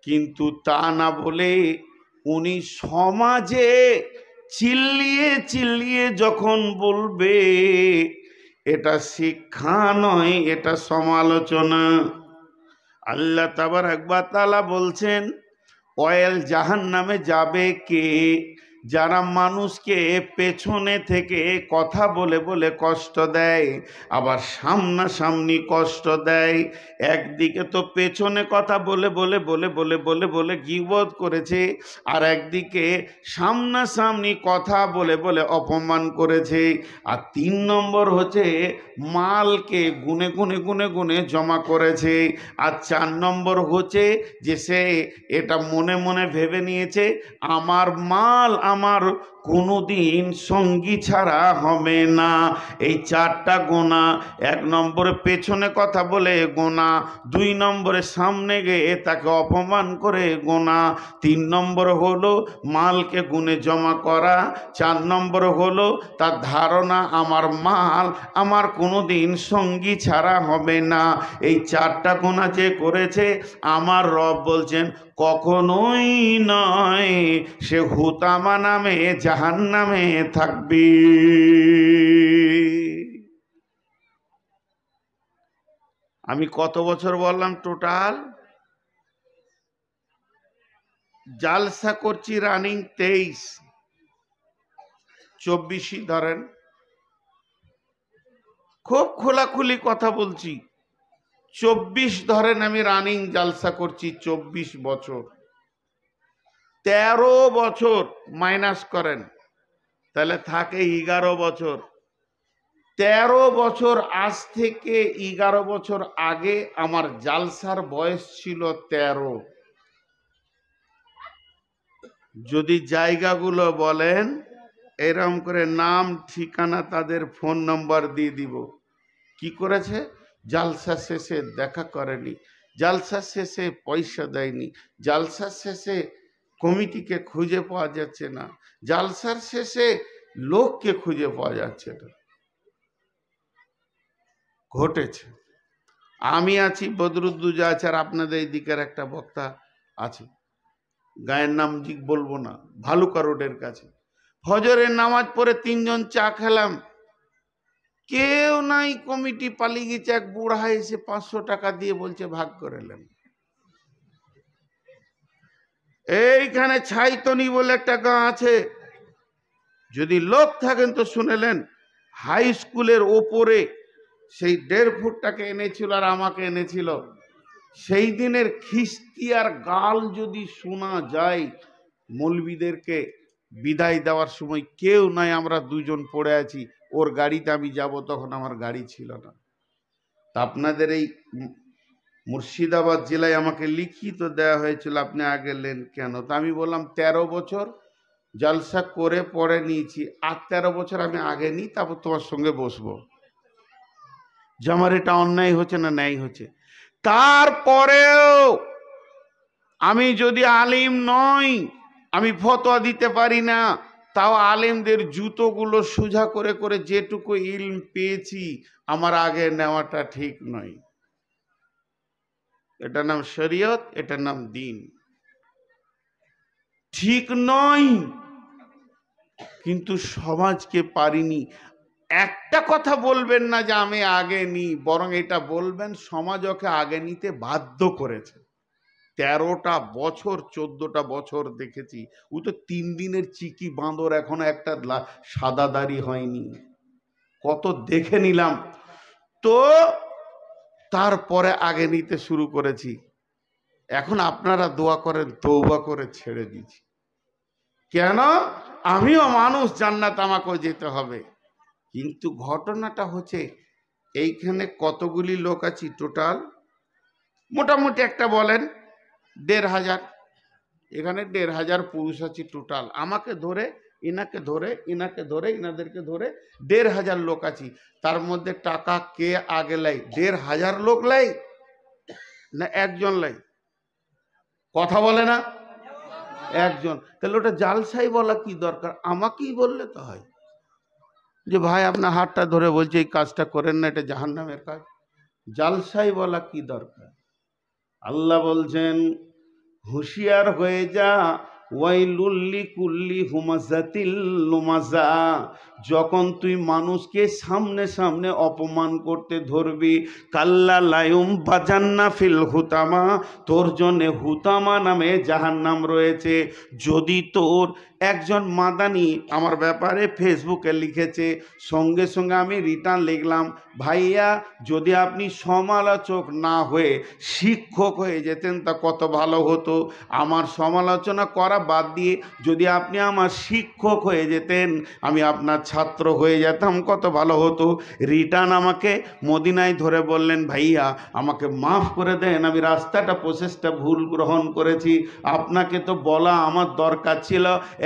কিন্তু তা না বলে উনি সমাজে চিল্লিয়ে চিল্লিয়ে যখন বলবে, এটা শিক্ষা নয়, এটা সমালোচনা। আল্লাহ তাবারাক ওয়া তাআলা বলছেন, ওয়াইল জাহান্নামে যাবে কে? যারা মানুষকে পেছনে থেকে কথা বলে বলে কষ্ট দেয়, আবার সামনাসামনি কষ্ট দেয়। একদিকে তো পেছনে কথা বলে বলে বলে বলে বলে বলে গীবত করেছে, আর একদিকে সামনাসামনি কথা বলে বলে অপমান করেছে। আর 3 নম্বর হচ্ছে মালকে গুনে গুনে গুনে গুনে জমা করেছে। আর 4 নম্বর হচ্ছে যে সে এটা মনে মনে ভেবে নিয়েছে, আমার মাল আমার কোনোদিন সঙ্গী ছাড়া হবে না। এই চারটা গোনা, 1 নম্বরে পেছনে কথা বলে গোনা, 2 নম্বরে সামনে গিয়ে তাকে অপমান করে গোনা, 3 নম্বর হলো মালকে গুনে জমা করা, 4 নম্বর হলো তার ধারণা আমার মাল আমার কোনোদিন সঙ্গী ছাড়া হবে না। এই চারটা গোনা যে করেছে আমার রব বলছেন কখনোই নয় সে হুতামা নামে জাহান্নামে থাকবে। আমি কত বছর বললাম টোটাল? জালসা করছি রানিং 23, 24ই ধরেন, খুব খোলাখুলি কথা বলছি, 24 ধরেন আমি রানিং জালসা করছি, 24 বছর। 13 বছর মাইনাস করেন তাহলে থাকে 11 বছর। 13 বছর, আজ থেকে 11 বছর আগে আমার জালসার বয়স ছিল 13। যদি জায়গাগুলো বলেন এরকম করে নাম ঠিকানা তাদের ফোন নম্বর দিয়ে দিব। কি করেছে? জালসা শেষে দেখা করেনি, জালসা শেষে পয়সা দেয়নি, জালসার শেষে কমিটিকে খুঁজে পাওয়া যাচ্ছে না, জালসার শেষে লোককে খুঁজে পাওয়া যাচ্ছে না। ঘটেছে। আমি আছি, বদরুদ্দুজা আছে, আর আপনাদের এই দিকের একটা বক্তা আছে, গায়ের নাম জি বলবো না, ভালুকা রোডের কাছে। ফজরের নামাজ পড়ে 3 জন চা খেলাম, কেউ নাই, কমিটি পালিয়ে গেছে। এক বুড়া এসে 500 টাকা দিয়ে বলছে ভাগ করে নেন। এইখানে ছাইতনি বলে একটা গাঁ আছে, যদি লোক থাকেন তো শুনেলেন, হাই স্কুলের ওপরে সেই 1.5 ফুটটাকে এনেছিল আর আমাকে এনেছিল। সেই দিনের খিস্তি আর গাল যদি শোনা যায়, মৌলবীদেরকে বিদায় দেওয়ার সময় কেউ নাই, আমরা 2 জন পড়ে আছি। ওর গাড়িতে আমি যাব, তখন আমার গাড়ি ছিল না। তা আপনাদের এই মুর্শিদাবাদ জেলায় আমাকে লিখিত দেওয়া হয়েছিল আপনি আগে নেন কেন? তা আমি বললাম 13 বছর জলসা করে পরে নিয়েছি, আর 13 বছর আমি আগে নিই, তারপর তোমার সঙ্গে বসবো। যে আমার এটা অন্যায় হচ্ছে না ন্যায় হচ্ছে। তারপরেও আমি যদি আলিম নই, আমি ফতোয়া দিতে পারি না, তাও আলেমদের জুতোগুলো সোজা করে করে যেটুকু ইলম পেয়েছি আমার আগে নেওয়াটা ঠিক নয়। এটার নাম শরীয়ত, এটার নাম দিন। ঠিক নয়, কিন্তু সমাজকে পারিনি। একটা কথা বলবেন না যে আমি আগে নিই, বরং এটা বলবেন সমাজ ওকে আগে নিতে বাধ্য করেছে। 13টা বছর 14টা বছর দেখেছি, ও তো 3 দিনের চিকি বাঁদর, এখনো একটা সাদা দাড়ি হয়নি, কত দেখে নিলাম। তো তারপরে আগে নিতে শুরু করেছি। এখন আপনারা দোয়া করেন, তওবা করে ছেড়ে দিয়েছি। কেন? আমিও মানুষ, জান্নাত আমাকেও যেতে হবে। কিন্তু ঘটনাটা হচ্ছে এইখানে কতগুলি লোক আছি টোটাল? মোটামুটি একটা বলেন 1500। এখানে 1500 পুরুষ আছি টোটাল। আমাকে ধরে, ইনাকে ধরে, ইনাকে ধরে, ইনাদেরকে ধরে 1500 লোক আছি। তার মধ্যে টাকা কে আগে লাই? 1500 লোক লাই না একজন লাই? কথা বলে না? একজন। তাহলে ওটা জালসাই বলা কি দরকার? আমাকেই বললে তো হয় যে ভাই আপনার হাতটা ধরে বলছে এই কাজটা করেন না, এটা জাহান্নামের কাজ। জালসাই বলা কি দরকার? আল্লাহ বলছেন হুঁশিয়ার হয়ে যা, ওয়াইলুল লিকুল্লি হুমাযাতিল লুমাযা। যখন তুই মানুষকে সামনে সামনে অপমান করতে ধরবি, কাল্লা লায়ুম বাজান্না ফিল হুতামা, তোর জন্যে হুতামা নামে জাহান্নাম রয়েছে। যদি তোর একজন মাদানি আমার ব্যাপারে ফেসবুকে লিখেছে, সঙ্গে সঙ্গে আমি রিটার্ন লিখলাম, ভাইয়া যদি আপনি সমালোচক না হয়ে শিক্ষক হয়ে যেতেন তা কত ভালো হতো। আমার সমালোচনা করা বাদ দিয়ে যদি আপনি আমার শিক্ষক হয়ে যেতেন, আমি আপনার ছাত্র হয়ে যেতাম কত ভালো হতো। রিটার্ন আমাকে মদিনায় ধরে বললেন, ভাইয়া আমাকে মাফ করে দেন, আমি রাস্তাটা প্রসেসটা ভুল গ্রহণ করেছি, আপনাকে তো বলা আমার দরকার ছিল।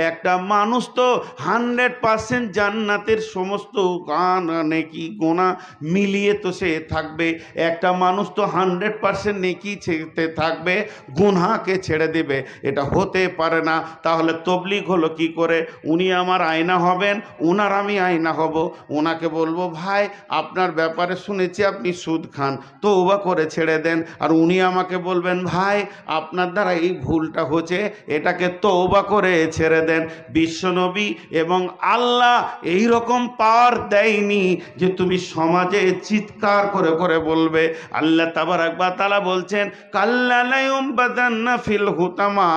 একটা মানুষ তো 100% জান্নাতের সমস্ত গান নেকি গোনা মিলিয়ে তো সে থাকবে, একটা মানুষ তো 100% নেকি ছেড়ে থাকবে, গুনহাকে ছেড়ে দেবে, এটা হতে পারে না। তাহলে তবলিগ হলো কি করে? উনি আমার আয়না হবেন, ওনার আমি আয়না হব। ওনাকে বলবো, ভাই আপনার ব্যাপারে শুনেছি আপনি সুদ খান, তওবা করে ছেড়ে দেন। আর উনি আমাকে বলবেন, ভাই আপনার দ্বারা এই ভুলটা হচ্ছে, এটাকে তওবা করে ছেড়ে দেন। বিশ্বনবী এবং আল্লাহ এই রকম পাওয়ার দেয়নি যে তুমি সমাজে চিৎকার করে করে বলবে। আল্লাহ তাবারাক ওয়া তাআলা বলছেন, কাল্লা লা ইউমবাদান্না ফিল হুতামা,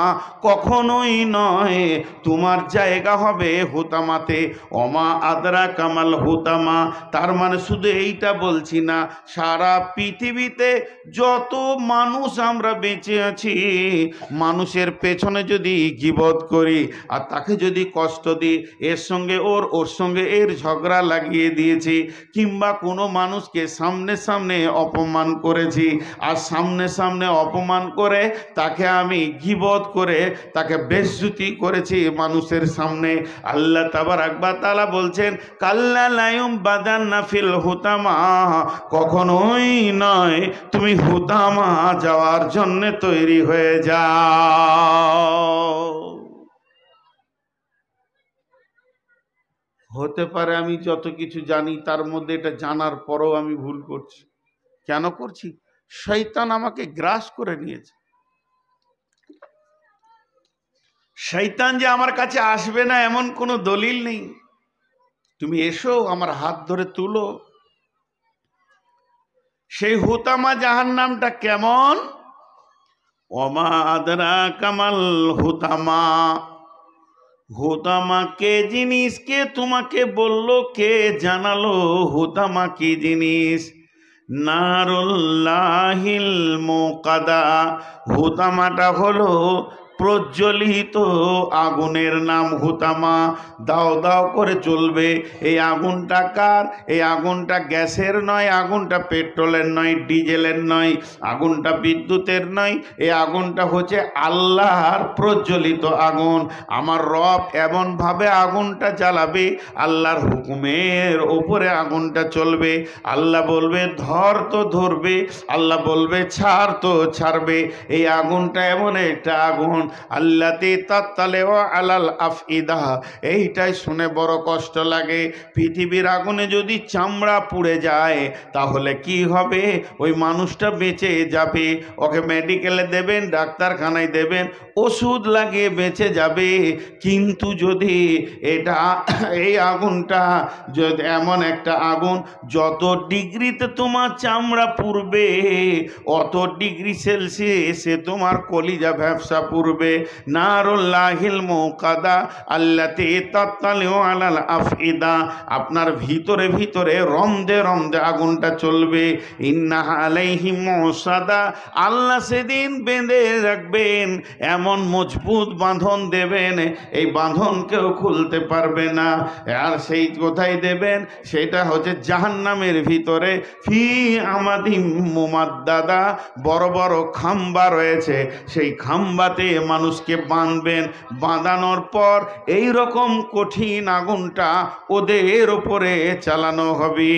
কখনোই নয়, তোমার জায়গা হবে হুতামাতে। ওমা আদরা কামাল হুতামা, তার মানে শুধু এইটা বলছি না, সারা পৃথিবীতে যত মানুষ আমরা বেঁচে আছি, মানুষের পেছনে যদি গীবত করি আর তাকে যদি কষ্ট দিই, এর সঙ্গে ওর সঙ্গে এর ঝগড়া লাগিয়ে দিয়েছি, কিংবা কোনো মানুষকে সামনে সামনে অপমান করেছি, আর সামনে সামনে অপমান করে তাকে আমি গীবত করে তাকে বেইজ্জতি করেছি মানুষের সামনে, আল্লাহ তাবারাক ওয়া তাআলা বলছেন, কাল্লা লা ইউমবাদান্না ফিল হুতামা, কখনোই নয়, তুমি হুতামা যাওয়ার জন্য তৈরি হয়ে যাও। হতে পারে আমি যত কিছু জানি তার মধ্যে এটা জানার পরও আমি ভুল করছি। কেন করছি? শয়তান আমাকে গ্রাস করে নিয়েছে। শয়তান যে আমার কাছে আসবে না এমন কোনো দলিল নেই। তুমি এসো, আমার হাত ধরে তুলো। সেই হুতামা জাহান্নামটা কেমন? ওমা আদরা কামাল হুতামা, হুতামা কে জিনিস? কে তোমাকে বললো, কে জানালো হুতামা কি জিনিস? নারুল্লাহিল মুকাদা, হুতামাটা হলো প্রজ্বলিত আগুনের নাম হুতামা। দাও দাও করে চলবে। এই আগুনটা কার? এই আগুনটা গ্যাসের নয়, আগুনটা পেট্রোলের নয়, ডিজেলের নয়, আগুনটা বিদ্যুতের নয়, এই আগুনটা হচ্ছে আল্লাহর প্রজ্বলিত আগুন। আমার রব এমনভাবে আগুনটা জ্বালাবে, আল্লাহর হুকুমের ওপরে আগুনটা চলবে। আল্লাহ বলবে ধর তো ধরবে, আল্লাহ বলবে ছাড় তো ছাড়বে। এই আগুনটা এমন একটা আগুন, আল্লাতি তাত্তালেও আলাল আফইদা। এইটাই শুনে বড় কষ্ট লাগে। পৃথিবীর আগুনে যদি চামড়া পুড়ে যায় তাহলে কি হবে? ওই মানুষটা বেঁচে যাবে, ওকে মেডিকেলে দেবেন, ডাক্তারখানায় দেবেন, ওষুধ লাগিয়ে বেঁচে যাবে। কিন্তু যদি এটা এই আগুনটা যদি এমন একটা আগুন, যত ডিগ্রিতে তোমার চামড়া পুড়বে অত ডিগ্রি সেলসিয়াসে তোমার কলিজা ভ্যাপসা পুড়বে। নারুল্লাহিল মুকাদা আল্লাতি তাত্তালিউ আলাল আফইদা, আপনার ভিতরে ভিতরে রমদে রমদে আগুনটা চলবে। ইন্নাহা আলাইহিম মুসাদা, আল্লাহ সেদিন বেঁধে রাখবেন, এমন মজবুত বাঁধন দেবেন, এই বাঁধন কেউ খুলতে পারবে না। আর সেই কোথায় দেবেন? সেটা হচ্ছে জাহান্নামের ভিতরে। ফি আমাদিম মুমাদ্দাদা, বড় বড় খাম্বা রয়েছে, সেই খাম্বাতে মানুষকে বাঁধবেন। বাঁধানোর পর এই রকম কঠিন আগুনটা ওদের ওপরে চালানো হবে।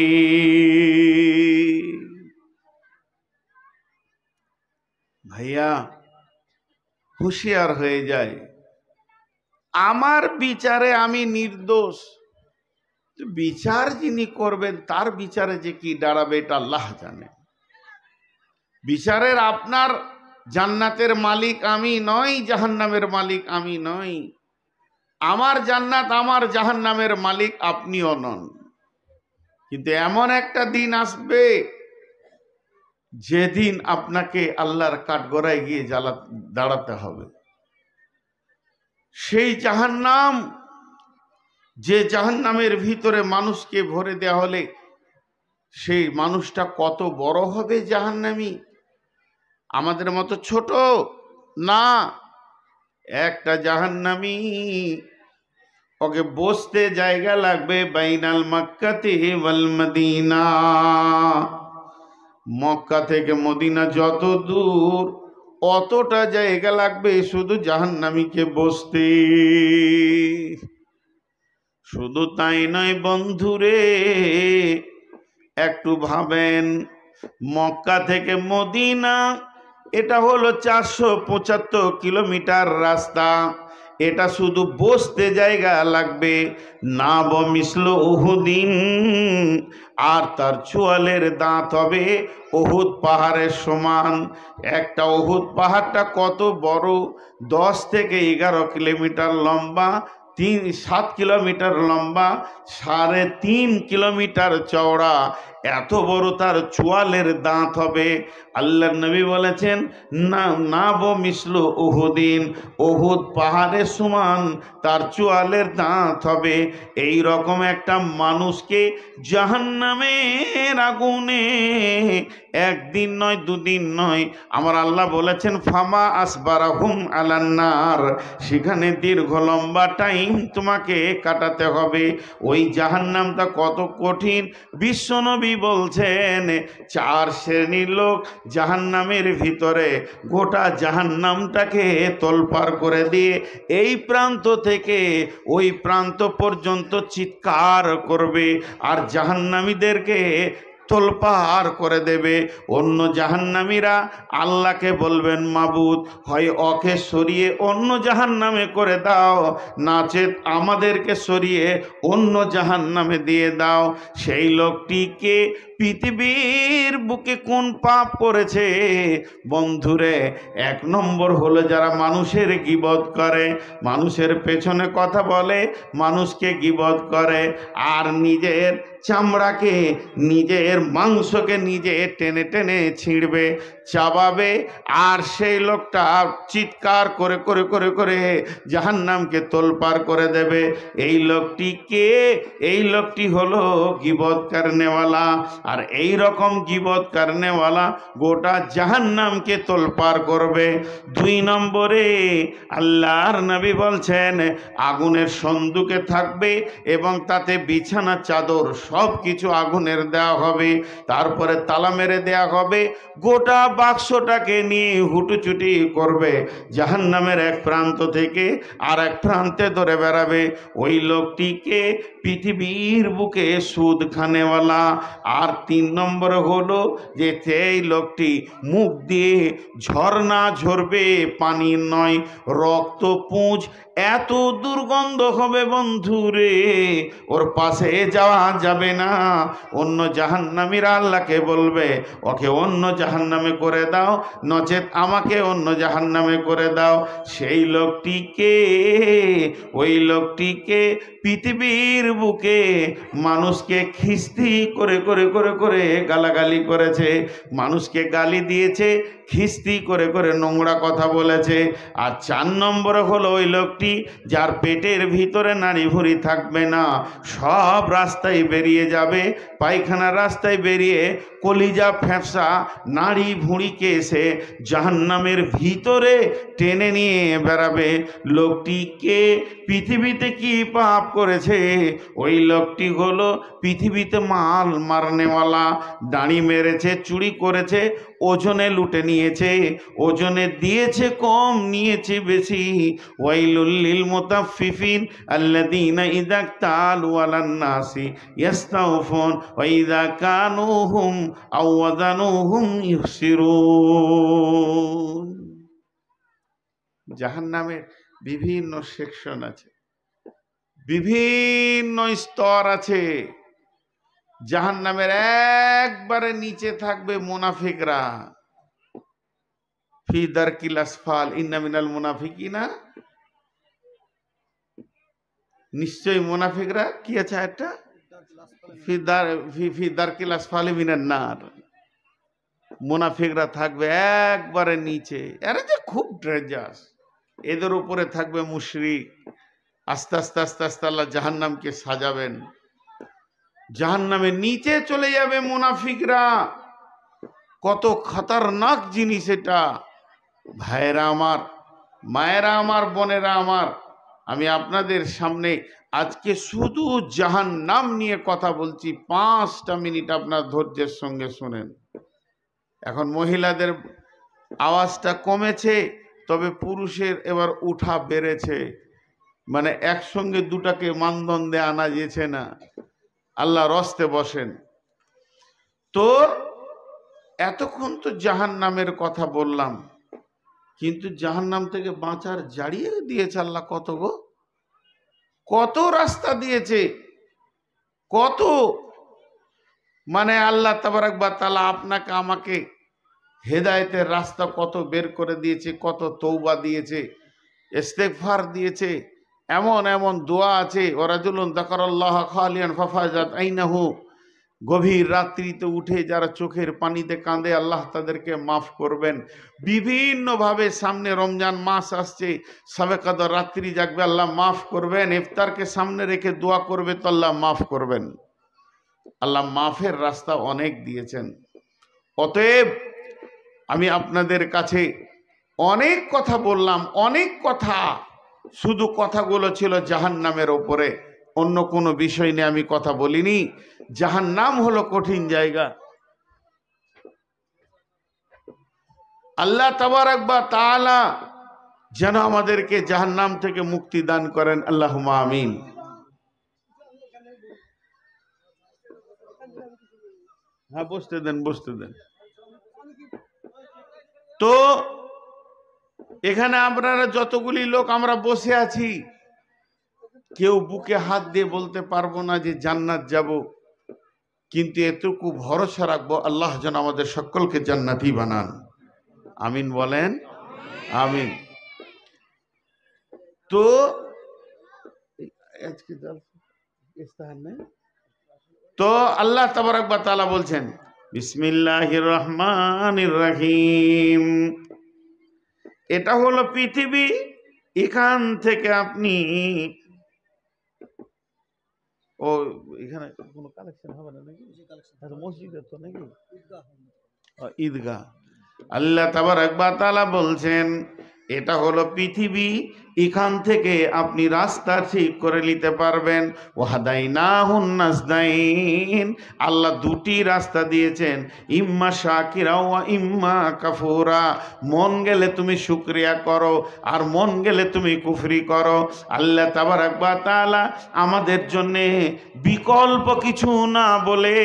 ভাইয়া হুঁশিয়ার হয়ে যায়, আমার বিচারে আমি নির্দোষ, বিচার যিনি করবেন তার বিচারে যে কি দাঁড়াবে এটা আল্লাহ জানে। বিচারের আপনার জান্নাতের মালিক আমি নই, জাহান্নামের মালিক আমি নই। আমার জান্নাত আমার জাহান্নামের মালিক আপনিও নন। কিন্তু এমন একটা দিন আসবে যেদিন আপনাকে আল্লাহর কাঠগড়ায় গিয়ে দাঁড়াতে হবে। সেই জাহান্নাম, যে জাহান্নামের ভিতরে মানুষকে ভরে দেওয়া হলে সেই মানুষটা কত বড় হবে জাহান্নামী? আমাদের মতো ছোট না। একটা জাহান্নামী ওকে বসতে জায়গা লাগবে বাইনাল মক্কাতি ওয়াল মদিনা, মক্কা থেকে মদিনা যত দূর অতটা জায়গা লাগবে শুধু জাহান্নামীকে বসতে। শুধু তাই নয় বন্ধুরে, একটু ভাবেন, মক্কা থেকে মদিনা এটা হলো 475 কিলোমিটার রাস্তা। এটা শুধু বসতে জায়গা লাগবে না বমিসল উহুদিন, আর তার চোয়ালের দাঁত হবে উহুদ পাহাড়ের সমান। একটা উহুদ পাহাড়টা কত বড়? 10 থেকে 11 কিলোমিটার লম্বা, 7 কিলোমিটার লম্বা, 3.5 কিলোমিটার চওড়া। এত বড় তার চোয়ালের দাঁত হবে। আল্লাহর নবী বলেছেন না না মিসলু উহুদিন, উহুদ পাহাড়ের সমান তার চোয়ালের দাঁত হবে। এই রকম একটা মানুষকে জাহান্নামের আগুনে একদিন নয় দুদিন নয়, আমার আল্লাহ বলেছেন ফামা আসবারাহুম আলান্নার, সেখানে দীর্ঘ লম্বা টাইম তোমাকে কাটাতে হবে। ওই জাহান্নামটা কত কঠিন বিশ্বনবী বলছেন 4 শ্রেণীর লোক জাহান্নামের ভিতরে গোটা জাহান্নামটাকে তোলপাড় করে দিয়ে এই প্রান্ত থেকে ওই প্রান্ত পর্যন্ত চিৎকার করবে আর জাহান্নামীদেরকে তোলপাড় করে দেবে। অন্য জাহান্নামীরা আল্লাহকে বলবেন মাবুদ হয় ওকে সরিয়ে অন্য জাহান্নামে করে দাও, নাচেত আমাদেরকে সরিয়ে অন্য জাহান্নামে দিয়ে দাও। সেই লোকটিকে পৃথিবীর বুকে কোন পাপ করেছে বন্ধুরে? 1 নম্বর হলো যারা মানুষের গীবত করে, মানুষের পেছনে কথা বলে, মানুষকে গীবত করে আর নিজের চামড়াকে নিজের মাংসকে নিজে টেনে টেনে ছিঁড়বে চাবাবে, আর সেই লোকটা চিৎকার করে করে করে করে জাহান্নামকে তোলপাড় করে দেবে। এই লোকটি কে? এই লোকটি হলো গীবত করনেওয়ালা। আর এই রকম গীবত করনেওয়ালা গোটা জাহান্নামকে তোলপাড় করবে। 2 নম্বরে আল্লাহর নবী বলছেন আগুনের সন্দুকে থাকবে এবং তাতে বিছানা চাদর সব কিছু আগুনের দেওয়া হবে, তারপরে তালা মেরে দেওয়া হবে। গোটা বাক্সটাকে নিয়ে হুটুচুটি করবে, জাহান্নামের এক প্রান্ত থেকে আর এক প্রান্তে ধরে বেড়াবে। ওই লোকটিকে পৃথিবীর বুকে সুদ খানেওয়ালা। আর 3 নম্বর হলো যে সেই লোকটি মুখ দিয়ে ঝর্ণা ঝরবে, পানি নয়, রক্ত পুঁজ, এত দুর্গন্ধ হবে বন্ধুরে, ওর পাশে যাওয়া যাবে না। অন্য জাহান্নামীরা আল্লাহকে বলবে ওকে অন্য জাহান্নামে করে দাও, নচেত আমাকে অন্য জাহান্নামে করে দাও। সেই লোকটিকে, ওই লোকটিকে পৃথিবীর বুকে মানুষকে খিস্তি করে করে করে করে গালাগালি করেছে, মানুষকে গালি দিয়েছে, খিস্তি করে করে নোংরা কথা বলেছে। আর 4 নম্বরে হলো ওই লোকটি যার পেটের ভিতরে নাড়ি ভুঁড়ি থাকবে না, সব রাস্তায় বেরিয়ে যাবে, পায়খানার রাস্তায় বেরিয়ে কলিজা ফ্যাপসা নাড়ি ভুঁড়িকে এসে জাহান্নামের ভিতরে টেনে নিয়ে বেড়াবে। লোকটিকে পৃথিবীতে কি পাপ করেছে? ওই লোকটি হলো পৃথিবীতে মাল মারনেওয়ালা, দাড়ি মেরেছে, চুরি করেছে, ওজনে লুটে নিয়েছে, ওজনে দিয়েছে কম নিয়েছে বেশি। ওয়াইলুল লিল মুতাফফিফিন আল্লাযীনা ইযা তালু আলান নাসি ইস্তাউফুন ওয়া ইযা কানুহুম আও ওয়াজানুহুম ইউখসিরুন। জাহান্নামের বিভিন্ন সেকশন আছে, বিভিন্ন স্তর আছে। জাহান্নামের একবারে নিচে থাকবে মুনাফিকরা, ফি দারকিল আসফাল ইন্না মিনাল মুনাফিকিনা, নিশ্চয়ই মুনাফিকরা কি আছে একটা ফি দারকিল আসফালি মিনান নার, মুনাফিকরা থাকবে একবারে নিচে। আরে যে খুব ডেঞ্জারাস, এদের উপরে থাকবে মুশরিক। আস্তে আস্তে আস্তে আস্তে আল্লাহ জাহান্নামকে সাজাবেন, জাহান্নামের নিচে চলে যাবে মুনাফিকরা। কত খতরনাক জিনিস এটা। ভাইয়েরা আমার, মায়েরা আমার, বোনেরা আমার, আমি আপনাদের সামনে আজকে শুধু জাহান্নাম নিয়ে কথা বলছি, 5টা মিনিট আপনার ধৈর্যের সঙ্গে শুনেন। এখন মহিলাদের আওয়াজটা কমেছে, তবে পুরুষের এবার উঠা বেড়েছে, মানে একসঙ্গে দুটাকে মানদণ্ডে আনা যেছে না। আল্লাহ রস্তে বসেন। তো এতক্ষণ তো জাহান্নামের কথা বললাম, কিন্তু জাহান্নাম থেকে বাঁচার জাড়িয়ে দিয়েছে আল্লাহ কত গো, কত রাস্তা দিয়েছে, কত, মানে আল্লাহ তাবারাক ওয়া তাআলা আপনাকে আমাকে হেদায়েতের রাস্তা কত বের করে দিয়েছে, কত তওবা দিয়েছে, ইস্তেগফার দিয়েছে, এমন এমন দোয়া আছে। ওয়ারাজুলুন যাকারাল্লাহ খালিয়ান ফাফাজাত আইনাহু, গভীর রাত্রিতে উঠে যারা চোখের পানিতে কাঁদে আল্লাহ তাদেরকে মাফ করবেন। বিভিন্নভাবে সামনে রমজান মাস আসছে, সবে কদর রাত্রি জাগবে আল্লাহ মাফ করবেন, ইফতারকে সামনে রেখে দোয়া করবে তো আল্লাহ মাফ করবেন। আল্লাহ মাফের রাস্তা অনেক দিয়েছেন। অতএব আমি আপনাদের কাছে অনেক কথা বললাম, অনেক কথা, শুধু কথাগুলো ছিল জাহান্নামের ওপরে, অন্য কোনো বিষয় নিয়ে আমি কথা বলিনি। জাহান্নাম হলো কঠিন জায়গা। আল্লাহ তাবারাক ওয়া তাআলা যেন আমাদেরকে জাহান্নাম থেকে মুক্তি দান করেন, আল্লাহুম্মা আমিন। হ্যাঁ, বসতে দেন, বসতে দেন। তো এখানে আপনারা যতগুলি লোক আমরা বসে আছি, কেউ বুকে হাত দিয়ে বলতে পারবো না যে জান্নাত যাব, কিন্তু এতটুকু ভরসা রাখবো আল্লাহ যেন আমাদের সকলকে জান্নাতি বানান। আমিন বলেন, আমিন। তো তো আল্লাহ তাবারাক ওয়া তাআলা বলছেন বিসমিল্লাহির রহমানির রহিম, এটা হলো পৃথিবী, এখান থেকে আপনি, ও এখানে কোনো কালেকশন হবে না নাকি, মসজিদে তো নাকি ঈদগাহ। আল্লাহ তাবারাক ওয়া তাআলা বলছেন এটা হলো পৃথিবী, এখান থেকে আপনি রাস্তা ঠিক করে নিতে পারবেন। ওয়াহাদাইনাহুন নাজদাইন, আল্লাহ দুটি রাস্তা দিয়েছেন, ইম্মা শাকিরা ওয়া ইম্মা কাফুরা। মন গেলে তুমি শুকরিয়া করো, আর মন গেলে তুমি কুফরি করো। আল্লাহ তাবারাক ওয়া তাআলা আমাদের জন্যে বিকল্প কিছু না বলে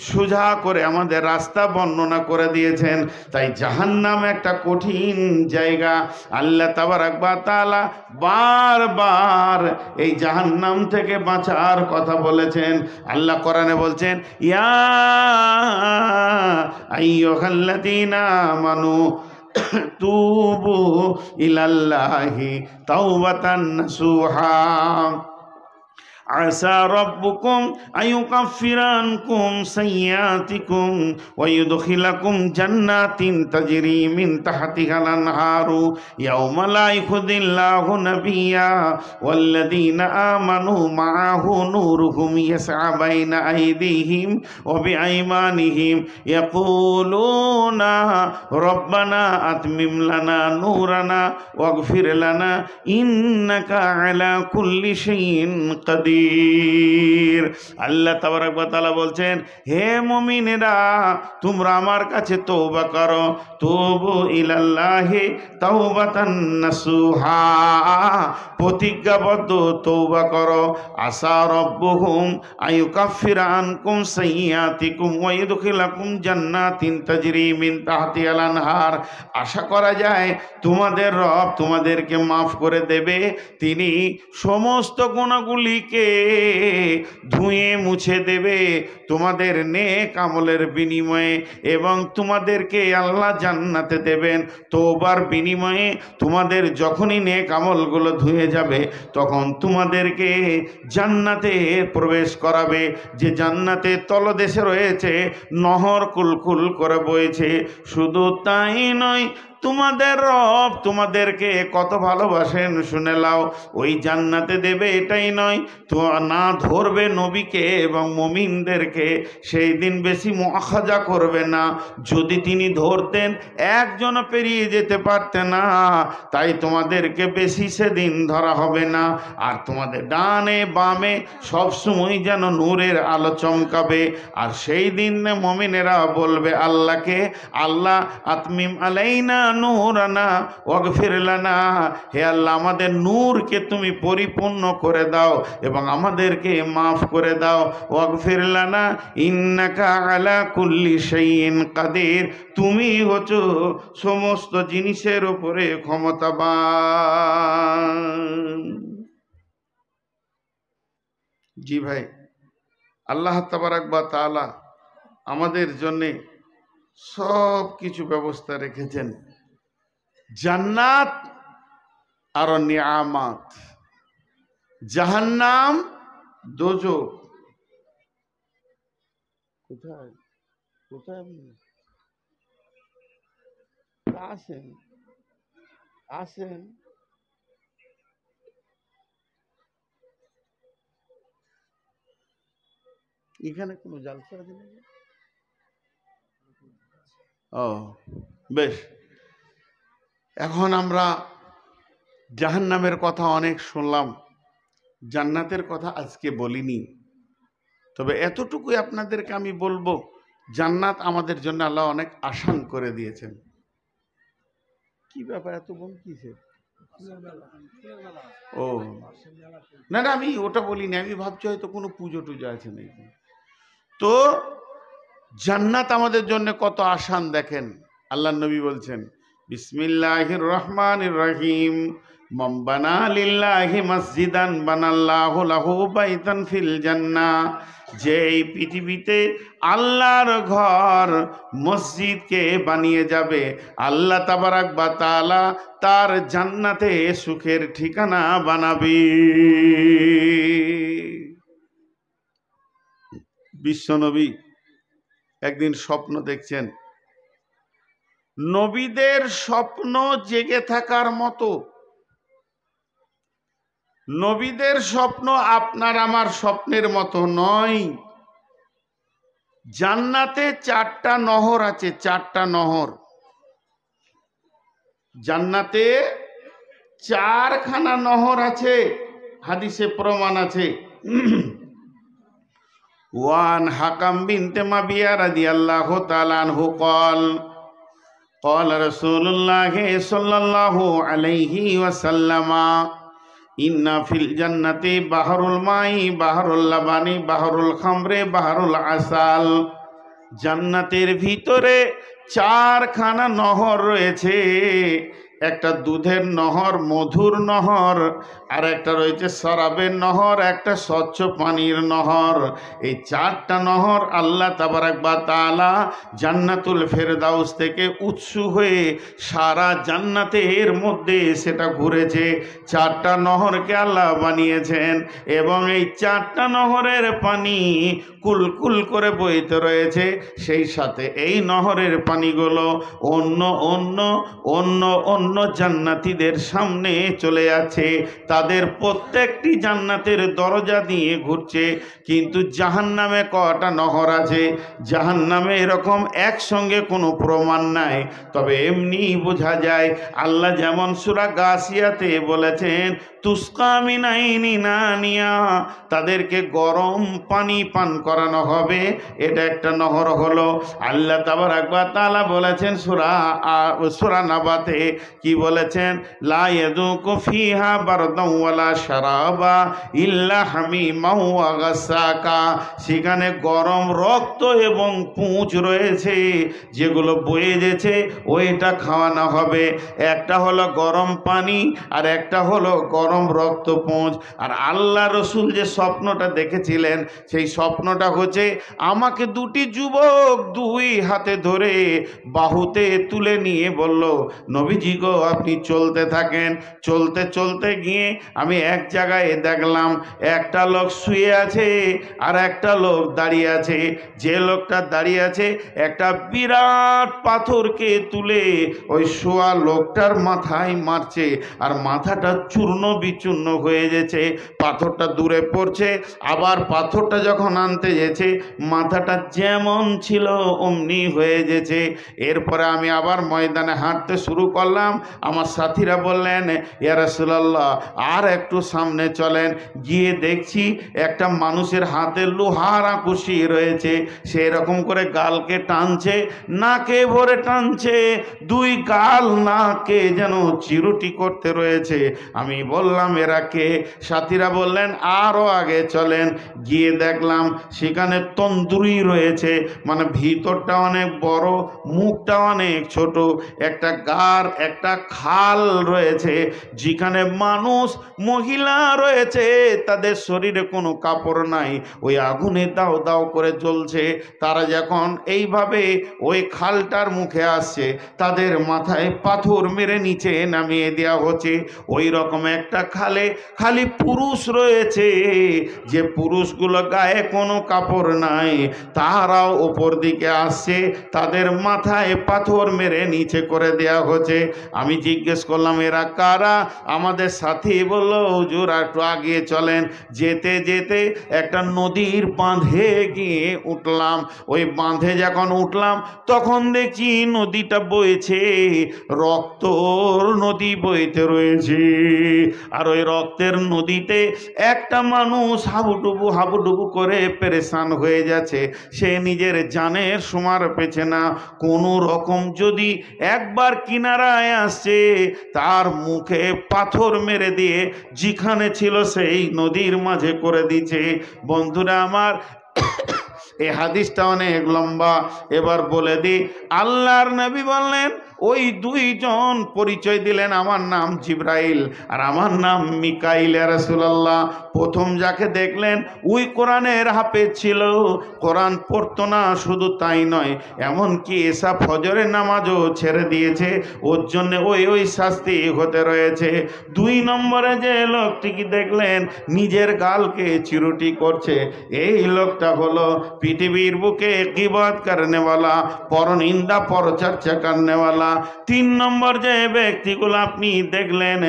সোজা করে আমাদের রাস্তা বর্ণনা করে দিয়েছেন। তাই জাহান্নাম একটা কঠিন জায়গা। আল্লাহ তাবারাক ওয়া তাআলা বারবার এই জাহান্নাম থেকে বাঁচার কথা বলেছেন। আল্লাহ কোরআনে বলছেন ইয়া আইয়ুহাল্লাযীনা আমানু তুবু ইলাল্লাহি তাওবাতান নাসুহা আসা রব্বুকুম আইয়ুকাফিরানকুম সাইয়্যাতিকুম ওয়া ইউদখিলাকুম জান্নাতিন তাজরি মিন তাহতিহাল আনহারু ইয়াওমা লা ইখযিল্লাহু নাবিয়্যা ওয়াল্লাযীনা আমানু মাআহু নূরুহুম ইয়াসআ বাইনা আইদিহিম ওয়া বিআইমানিহিম ইয়াকুলুনা রব্বানা আতমিম লানা নূরানা ওয়াগফির লানা ইন্নাকা আলা কুল্লি শাইইন কাদির। আল্লাহ তাবারাক ওয়া তাআলা বলছেন হে মুমিনেরা, তোমরা আমার কাছে তওবা করো, তুবু ইলাল্লাহি তাওবাতান নাসুহা, প্রতিজ্ঞাবদ্ধ তওবা করো। আসা রব্বুহুম আইয়ুকাফিরা আনকুম সাইয়্যাতিকুম ওয়া ইউদখিলাকুম জান্নাতিন তাজরি মিন তাহতিহাল আনহার, আশা করা যায় তোমাদের রব তোমাদেরকে মাফ করে দেবে, তিনি সমস্ত গুনাহগুলিকে ধুয়ে মুছে দেবে তোমাদের নেক আমলের বিনিময়ে, এবং তোমাদেরকে আল্লাহ জান্নাতে দেবেন তওবার বিনিময়ে। তোমাদের যখনই নেক আমলগুলো ধুয়ে যাবে তখন তোমাদেরকে জান্নাতে প্রবেশ করাবে, যে জান্নাতের তলদেশে রয়েছে নহর কুলকুল করে বইছে। শুধু তাই নয়, তোমাদের রব তোমাদেরকে কত ভালোবাসেন শুনে লাও। ওই জান্নাতে দেবে এটাই নয়, তো না ধরবে নবীকে এবং মুমিনদেরকে, সেই দিন বেশি মুআখাজা করবে না। যদি তিনি ধরতেন একজনও পেরিয়ে যেতে পারতে না, তাই তোমাদেরকে বেশি সেদিন ধরা হবে না। আর তোমাদের ডানে বামে সবসময় যেন নূরের আলো চমকাবে। আর সেই দিন মুমিনেরা বলবে আল্লাহকে, আল্লাহ আতমিম আলাইনা নূরানা ওয়াগফির লানা, হে আল্লাহ আমাদের নূরকে তুমি পরিপূর্ণ করে দাও এবং আমাদেরকে মাফ করে দাও। ওয়াগফির লানা ইন্নাকা আলা কুল্লি শাইইন কাদির, তুমি হচ্ছ সমস্ত জিনিসের উপরে ক্ষমতাবান। জি ভাই, আল্লাহ তাবারাক ওয়া তাআলা আমাদের জন্যে সব কিছু ব্যবস্থা রেখেছেন, জান্নাত আর নিয়ামত, জাহান্নাম, দোজখ। কোথায় কোথায় আপনি আসেন? আসেন, এখানে কোনো জালসা আছে নাকি? ও বেশ, এখন আমরা জাহান্নামের কথা অনেক শুনলাম, জান্নাতের কথা আজকে বলিনি। তবে এতটুকুই আপনাদেরকে আমি বলবো, জান্নাত আমাদের জন্য আল্লাহ অনেক আসান করে দিয়েছেন। কি ব্যাপার এত বোন কিসের? ও না না, আমি ওটা বলিনি, আমি ভাবছি হয়তো কোনো পুজো টুজো আছে নাকি। তো জান্নাত আমাদের জন্য কত আসান দেখেন। আল্লাহ নবী বলছেন বিসমিল্লাহির রহমানির রহিম, মান বানা লিল্লাহি মসজিদান বানাল্লাহু লাহু বাইতান ফিল জান্নাহ, যে এই পৃথিবীতে আল্লাহর ঘর মসজিদকে বানিয়ে যাবে, আল্লাহ তাবারাক ওয়া তাআলা তার জান্নাতে সুখের ঠিকানা বানাবে। বিশ্বনবী একদিন স্বপ্ন দেখছেন, নবীদের স্বপ্ন জেগে থাকার মতো। নবীদের স্বপ্ন আপনার আমার স্বপ্নের মতো নয়। জান্নাতে 4টা নহর আছে, 4টা নহর। জান্নাতে 4খানা নহর আছে, হাদিসে প্রমাণ আছে। ওয়ান হাকাম বিনতে মাবিয়া রাদিয়াল্লাহু তাআলা আনহু قال قال رسول الله صلى الله عليه وسلم إن في الجنة بحر الماء بحر اللبن بحر الخمر بحر العسل, জান্নাতের ভিতরে 4খানা নহর রয়েছে। একটা দুধের নহর, মধুর নহর, আর একটা রয়েছে শরাবের নহর, একটা স্বচ্ছ পানির নহর। এই 4টা নহর আল্লাহ তাবারাক ওয়া তাআলা জান্নাতুল ফেরদাউস থেকে উৎসু হয়ে সারা জান্নাতের মধ্যে সেটা ঘুরেছে। 4টা নহরকে আল্লাহ বানিয়েছেন এবং এই 4টা নহরের পানি কুলকুল করে বইতে রয়েছে। সেই সাথে এই নহরের পানিগুলো অন্য অন্য অন্য অন্য জান্নাতীদের সামনে চলে যাচ্ছে, তাদের প্রত্যেকটি জান্নাতের দরজা দিয়ে ঘুরছে। কিন্তু জাহান্নামে কয়টা নহর আছে? জাহান্নামে এরকম একসঙ্গে কোনো প্রমাণ নাই, তবে এমনি বোঝা যায়। আল্লাহ যেমন সূরা গাসিয়াতে বলেছেন তুসকা মিন আইনিন আনিয়া, তাদেরকে গরম পানি পান করানো হবে, এটা একটা নহর হলো। আল্লাহ তাবারাক ওয়া তাআলা বলেছেন সূরা নাবাতে, কি বলেছেন? লা ইয়াযুকু ফিহা বারদান ওয়ালা শারাবা ইল্লা হামিমা ওয়া গাসাকা, সেখানে গরম রক্ত এবং পুঁজ রয়েছে, যেগুলো বয়ে গেছে ওইটা খাওয়ানো হবে। একটা হলো গরম পানি আর একটা হলো গরম রক্ত পুঁজ। আর আল্লাহ রসুল যে স্বপ্নটা দেখেছিলেন, সেই স্বপ্নটা কাণ্ডটা হচ্ছে, আমাকে দুটি যুবক দুই হাতে ধরে বাহুতে তুলে নিয়ে বলল, নবীজি গো আপনি চলতে থাকেন। চলতে চলতে গিয়ে আমি এক জায়গায় দেখলাম একটা লোক শুয়ে আছে আর একটা লোক দাঁড়িয়ে আছে। যে লোকটা দাঁড়িয়ে আছে একটা বিরাট পাথরকে তুলে ওই শোয়া লোকটার মাথায় মারছে, আর মাথাটা চূর্ণ বিচূর্ণ হয়ে গেছে, পাথরটা দূরে পড়ছে। আবার পাথরটা যখন আনতে গেছে মাথাটা যেমন ছিল অমনি হয়ে গেছে। এরপরে আমি আবার ময়দানে হাঁটতে শুরু করলাম। আমার সাথীরা বললেন, ইয়া রাসূলুল্লাহ আর একটু সামনে চলেন। গিয়ে দেখছি একটা মানুষের হাতে লোহার আকুশি রয়েছে, সেই রকম করে গালকে টানছে, নাকে ভরে টানছে, দুই গাল নাকে যেন চিরুটি করতে রয়েছে। আমি বললাম এরা কে? সাথীরা বললেন আরও আগে চলেন। গিয়ে দেখলাম সেখানে তন্দুরি রয়েছে, মানে ভিতরটা অনেক বড়, মুখটা অনেক ছোট, একটা গার একটা খাল রয়েছে, যেখানে মানুষ মহিলা রয়েছে, তাদের শরীরে কোনো কাপড় নাই, ওই আগুনে দাও দাও করে জ্বলছে। তারা যখন এইভাবে ওই খালটার মুখে আসছে, তাদের মাথায় পাথর মেরে নিচে নামিয়ে দেওয়া হচ্ছে। ওই রকম একটা খালে খালি পুরুষ রয়েছে, যে পুরুষগুলো গায়ে কোনো কাপড় নাই, তারাও ওপর দিকে আসছে, তাদের মাথায় পাথর মেরে নিচে করে দেওয়া হচ্ছে। আমি জিজ্ঞেস করলাম এরা কারা? আমাদের সাথী বলল, হুজুর একটু আগিয়ে চলেন। যেতে যেতে একটা নদীর বাঁধে গিয়ে উঠলাম। ওই বাঁধে যখন উঠলাম তখন দেখছি নদীটা বইছে, রক্তর নদী বইতে রয়েছে। আর ওই রক্তের নদীতে একটা মানুষ হাবুডুবু হাবুডুবু করে পেরেশান হয়ে যাচ্ছে। সে নিজের জানের সীমার পেছে না, কোনো রকম যদি একবার কিনারায় আসছে, তার মুখে পাথর মেরে দিয়ে যেখানে ছিল সেই নদীর মাঝে করে দিচ্ছে। বন্ধুরা আমার, এই হাদিসটা অনেক লম্বা, এবার বলে দিই। আল্লাহর নবী বললেন, ওই দুইজন পরিচয় দিলেন, আমার নাম জিবরাইল আর আমার নাম মিকাইল। ইয়া রাসূলুল্লাহ, প্রথম যাকে দেখলেন ওই কোরআনের হাফেজ ছিল, কোরআন পড়তো না, শুধু তাই নয় এমনকি এসা ফজরের নামাজও ছেড়ে দিয়েছে, ওর জন্য ওই শাস্তি হতে রয়েছে। দুই নম্বরে যে লোকটিকে দেখলেন নিজের গালকে চিরুটি করছে, এই লোকটা হলো পৃথিবীর বুকে গীবত করনেওয়ালা, পরনিন্দা পরচর্চা করনেওয়ালা। তিন নম্বর যে ব্যক্তিগুলো আপনি দেখলেন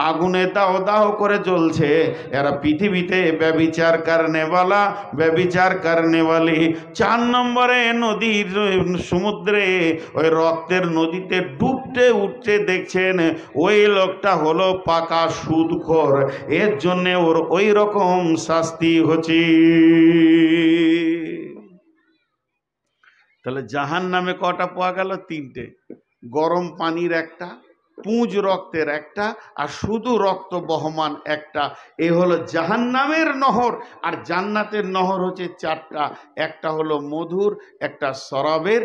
আগুনে দাও দাও করে জ্বলছে, এরা পৃথিবীতে ব্যভিচার করনেওয়ালা, ব্যভিচার করনেওয়ালি। চার নম্বরে নদীর সমুদ্রে ওই রক্তের নদীতে ডুবতে উঠতে দেখছেন, ওই লোকটা হলো পাকা সুদখোর, এর জন্যে ওর ওই রকম শাস্তি হচ্ছে। তাহলে জাহান নামে কটা পাওয়া গেল? তিনটে। গরম পানির একটা, পুঁজ রক্তের একটা, আর শুধু রক্ত বহমান একটা। এ হলো জাহান্নামের নহর। আর জান্নাতের নহর হচ্ছে চারটা, একটা হলো মধুর, একটা শরাবের,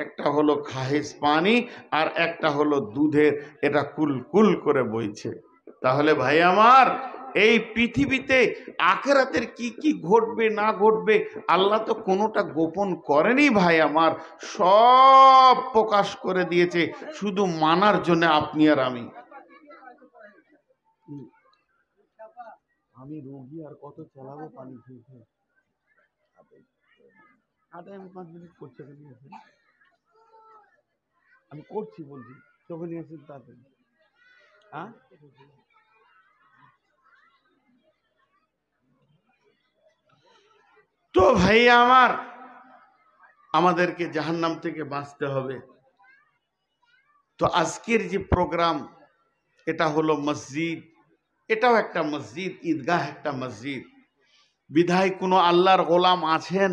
একটা হলো খাহেস পানি, আর একটা হলো দুধের, এটা কুল কুল করে বইছে। তাহলে ভাই আমার, এই পৃথিবীতে আখিরাতের কি কি ঘটবে না ঘটবে আল্লাহ তো কোনোটা গোপন করেনি ভাই আমার, সব প্রকাশ করে দিয়েছে, শুধু মানার জন্য আপনি আর আমি রোগী আর কত চালাবো পানি খেয়ে। আমি 5 মিনিট করছি, আমি করছি বলছি, চোখে নিয়ে আসেন তাড়াতাড়ি। হ্যাঁ, তো ভাই আমার, আমাদেরকে জাহান্নাম থেকে বাঁচতে হবে। তো আজকের যে প্রোগ্রাম, এটা হলো মসজিদ, এটাও একটা মসজিদ, ঈদগাহ একটা মসজিদ। বিধায় কোনো আল্লাহর গোলাম আছেন,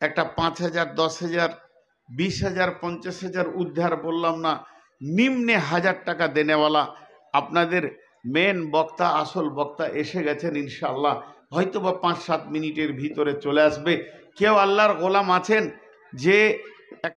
একটা 5,000, 10,000, 20,000, 50,000 উদ্ধার বললাম না, নিম্নে 1000 টাকা দেনেওয়ালা আপনাদের মেন বক্তা, আসল বক্তা এসে গেছেন ইনশাআল্লাহ, হয়তো বা 5-7 মিনিটের ভিতরে চলে আসবে। কেউ আল্লাহর গোলাম আছেন যে